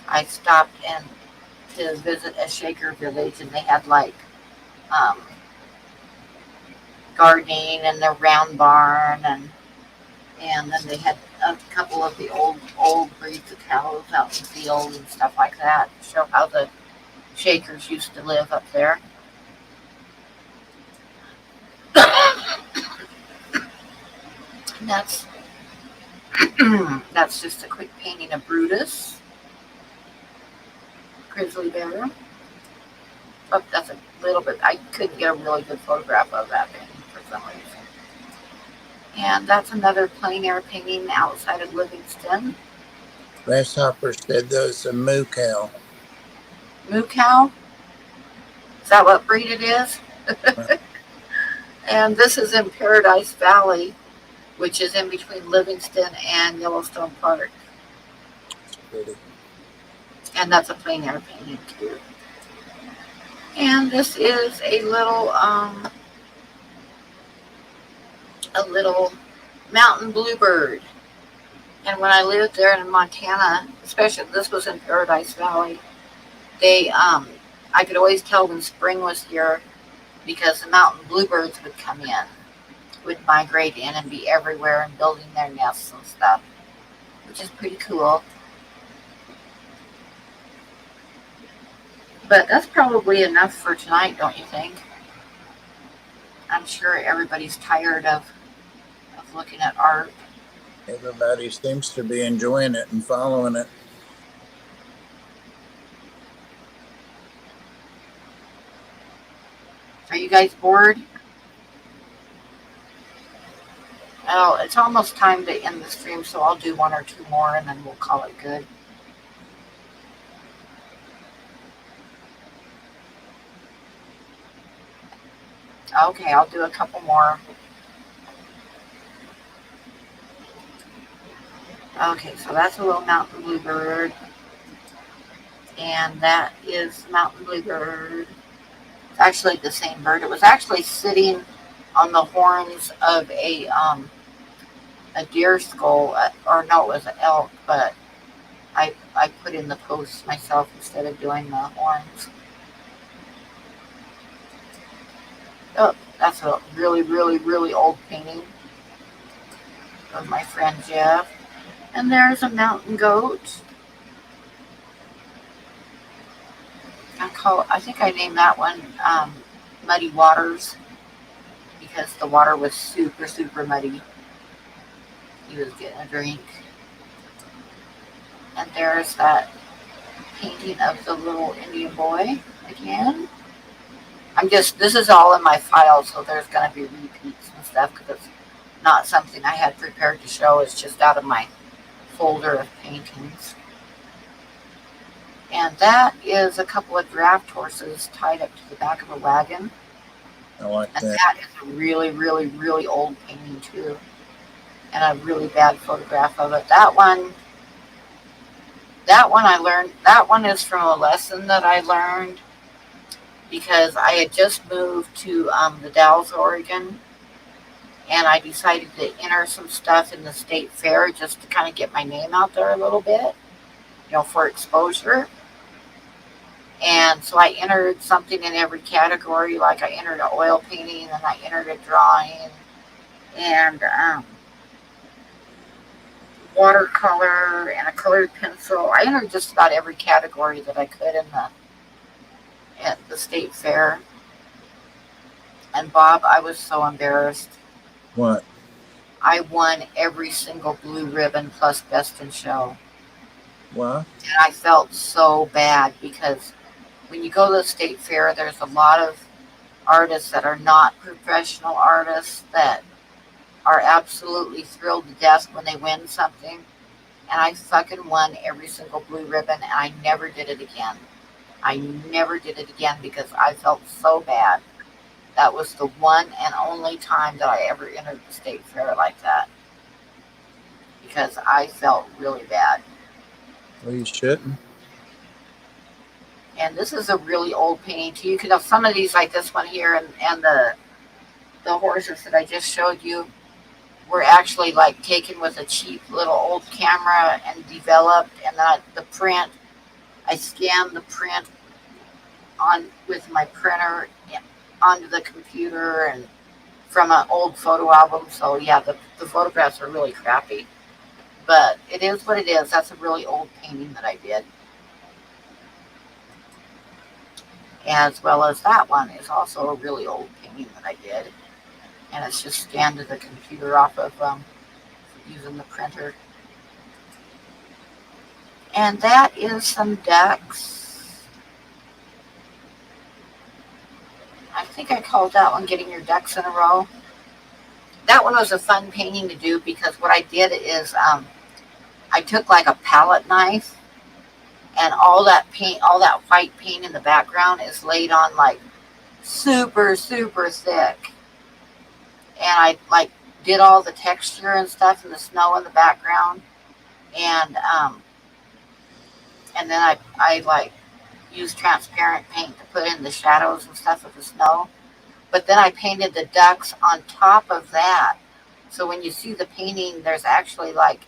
I stopped to visit a Shaker Village, and they had like gardening and the round barn, and then they had a couple of the old breeds of cows out in the field and stuff like that to show how the Shakers used to live up there. And that's just a quick painting of Brutus, grizzly bear. Oh, that's a little bit. I couldn't get a really good photograph of that painting for some reason. And that's another plein air painting outside of Livingston. Grasshopper said those a moo cow. Moo cow? Is that what breed it is? And this is in Paradise Valley, which is in between Livingston and Yellowstone Park. That's pretty. And that's a plein air painting too. And this is a little mountain bluebird. And when I lived there in Montana, especially this was in Paradise Valley, I could always tell when spring was here because the mountain bluebirds would come in, would migrate in and be everywhere and building their nests and stuff, which is pretty cool. But that's probably enough for tonight, don't you think? I'm sure everybody's tired of looking at art. Everybody seems to be enjoying it and following it. Are you guys bored? Oh, it's almost time to end the stream, so I'll do 1 or 2 more and then we'll call it good. Okay, I'll do a couple more. Okay, so that's a little mountain bluebird. And that is mountain bluebird. It's actually the same bird. It was actually sitting on the horns of a deer skull, or no, it was an elk, but I put in the posts myself instead of doing the horns. Oh, that's a really, really, really old painting of my friend Jeff. And there's a mountain goat. I think I named that one Muddy Waters because the water was super, super muddy. He was getting a drink. And there's that painting of the little Indian boy again. This is all in my file, so there's going to be repeats and stuff because it's not something I had prepared to show. It's just out of my folder of paintings. And that is a couple of draft horses tied up to the back of a wagon. I like that. And that is a really, really, really old painting too. And a really bad photograph of it. That one I learned, that one is from a lesson that I learned because I had just moved to the Dalles, Oregon, and I decided to enter some stuff in the state fair just to kind of get my name out there a little bit, for exposure. And so I entered something in every category, like I entered an oil painting, and I entered a drawing, and watercolor, and a colored pencil. I entered just about every category that I could at the state fair. And Bob, I was so embarrassed. What? I won every single blue ribbon plus best in show. What? And I felt so bad because when you go to the state fair, there's a lot of artists that are not professional artists that are absolutely thrilled to death when they win something. And I fucking won every single blue ribbon, and I never did it again. I never did it again because I felt so bad. That was the one and only time that I ever entered the state fair like that. Because I felt really bad. Well, you shouldn't. And this is a really old painting too. You can have some of these like this one here and the horses that I just showed you were actually like taken with a cheap little old camera and developed, and then the print, I scanned the print on with my printer onto the computer and from an old photo album. So yeah, the photographs are really crappy, but it is what it is. That's a really old painting that I did. As well as that one is also a really old painting that I did. And it's just scanned to the computer off of using the printer. And that is some ducks. I think I called that one Getting Your Ducks in a Row. That one was a fun painting to do because what I did is I took like a palette knife, and all that paint, all that white paint in the background is laid on like super, super thick. And I like did all the texture and stuff and the snow in the background. And then I like used transparent paint to put in the shadows and stuff of the snow. But then I painted the ducks on top of that. So when you see the painting, there's actually like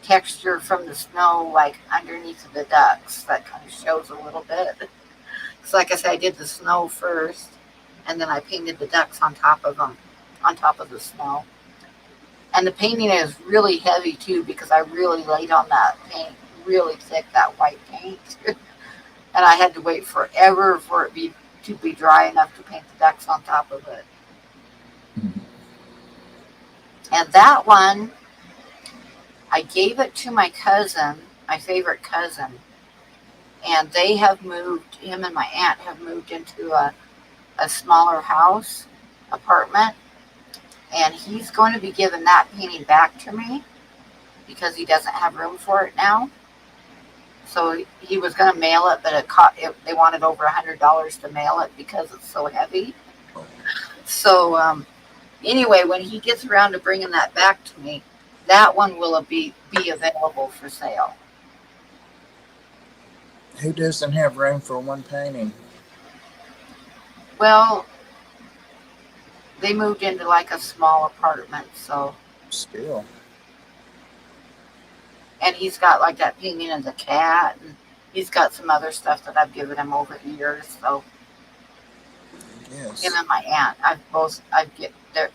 texture from the snow like underneath of the ducks that kind of shows a little bit. So like I said, I did the snow first, and then I painted the ducks on top of them, on top of the snow. And the painting is really heavy too because I really laid on that paint really thick, that white paint. And I had to wait forever for it to be dry enough to paint the ducks on top of it. And that one, I gave it to my cousin, my favorite cousin, and they have moved, him and my aunt have moved into a smaller house, apartment, and he's going to be giving that painting back to me because he doesn't have room for it now. So he was going to mail it, but they wanted over $100 to mail it because it's so heavy. So anyway, when he gets around to bringing that back to me, that one will be available for sale. Who doesn't have room for one painting? Well, they moved into like a small apartment, so. Still. And he's got like that painting of the cat, and he's got some other stuff that I've given him over the years. So Yes. him and my aunt,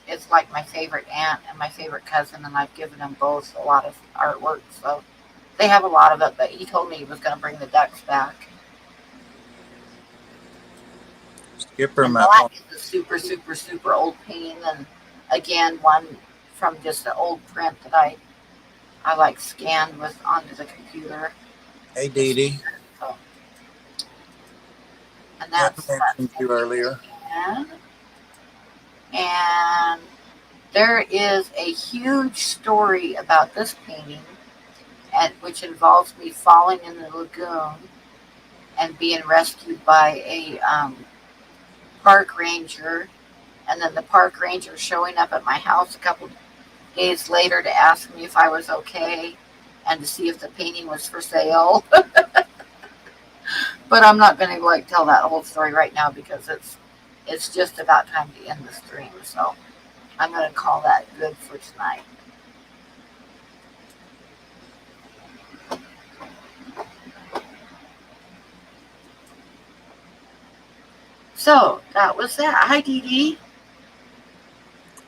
it's like my favorite aunt and my favorite cousin, and I've given them both a lot of artwork. So they have a lot of it, but he told me he was going to bring the ducks back. Skipper And that is a super, super, super old painting, and again, one from just an old print that I like scanned onto the computer. Hey, Dee Dee. So, and that's mentioned you earlier. And there is a huge story about this painting, which involves me falling in the lagoon and being rescued by a park ranger, and then the park ranger showing up at my house a couple days later to ask me if I was okay and to see if the painting was for sale. But I'm not going to tell that whole story right now because it's just about time to end the stream. So I'm going to call that good for tonight. So that was that. Hi, Dee Dee.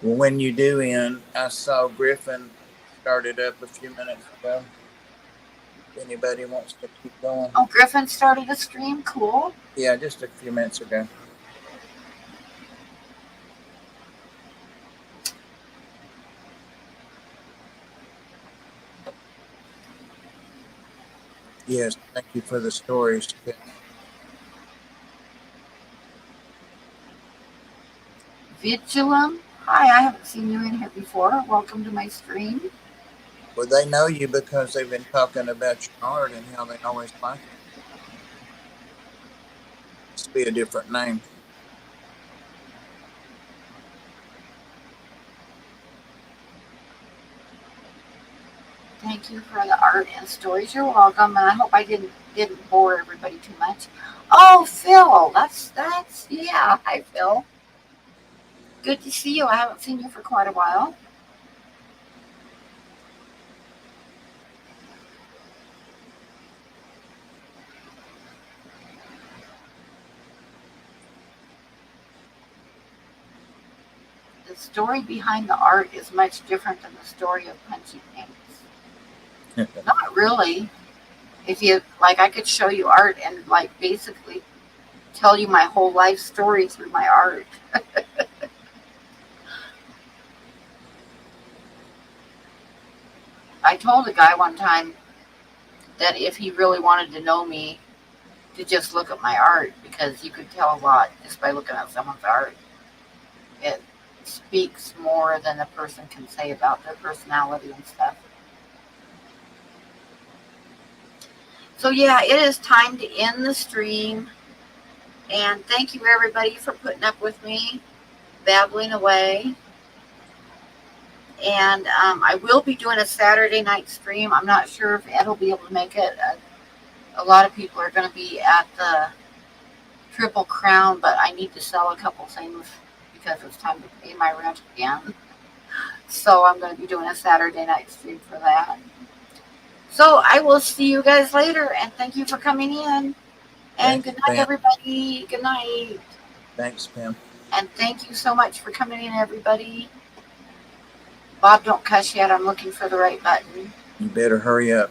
Well, when you do end, I saw Griffin started up a few minutes ago. If anybody wants to keep going. Oh, Griffin started a stream? Cool. Yeah, just a few minutes ago. Yes, thank you for the stories. Vigilum. Hi, I haven't seen you in here before. Welcome to my stream. Well, they know you because they've been talking about your art and how they always like it. Must be a different name. Thank you for the art and stories. You're welcome, and I hope I didn't bore everybody too much. Oh, Phil, that's yeah. Hi, Phil. Good to see you. I haven't seen you for quite a while. The story behind the art is much different than the story of punchy paints. Not really. If you like, I could show you art and basically tell you my whole life story through my art. I told a guy one time that if he really wanted to know me, to just look at my art, because you could tell a lot just by looking at someone's art. It speaks more than a person can say about their personality and stuff. So yeah, it is time to end the stream. And thank you everybody for putting up with me babbling away. And I will be doing a Saturday night stream. I'm not sure if Ed will be able to make it. A lot of people are going to be at the Triple Crown, but I need to sell a couple things because it's time to pay my rent again. So I'm going to be doing a Saturday night stream for that. So I will see you guys later, and thank you for coming in. And Thanks, good night, Pam. everybody. Good night. Thanks, Pam. And thank you so much for coming in, everybody. Bob, don't cuss yet. I'm looking for the right button. You better hurry up.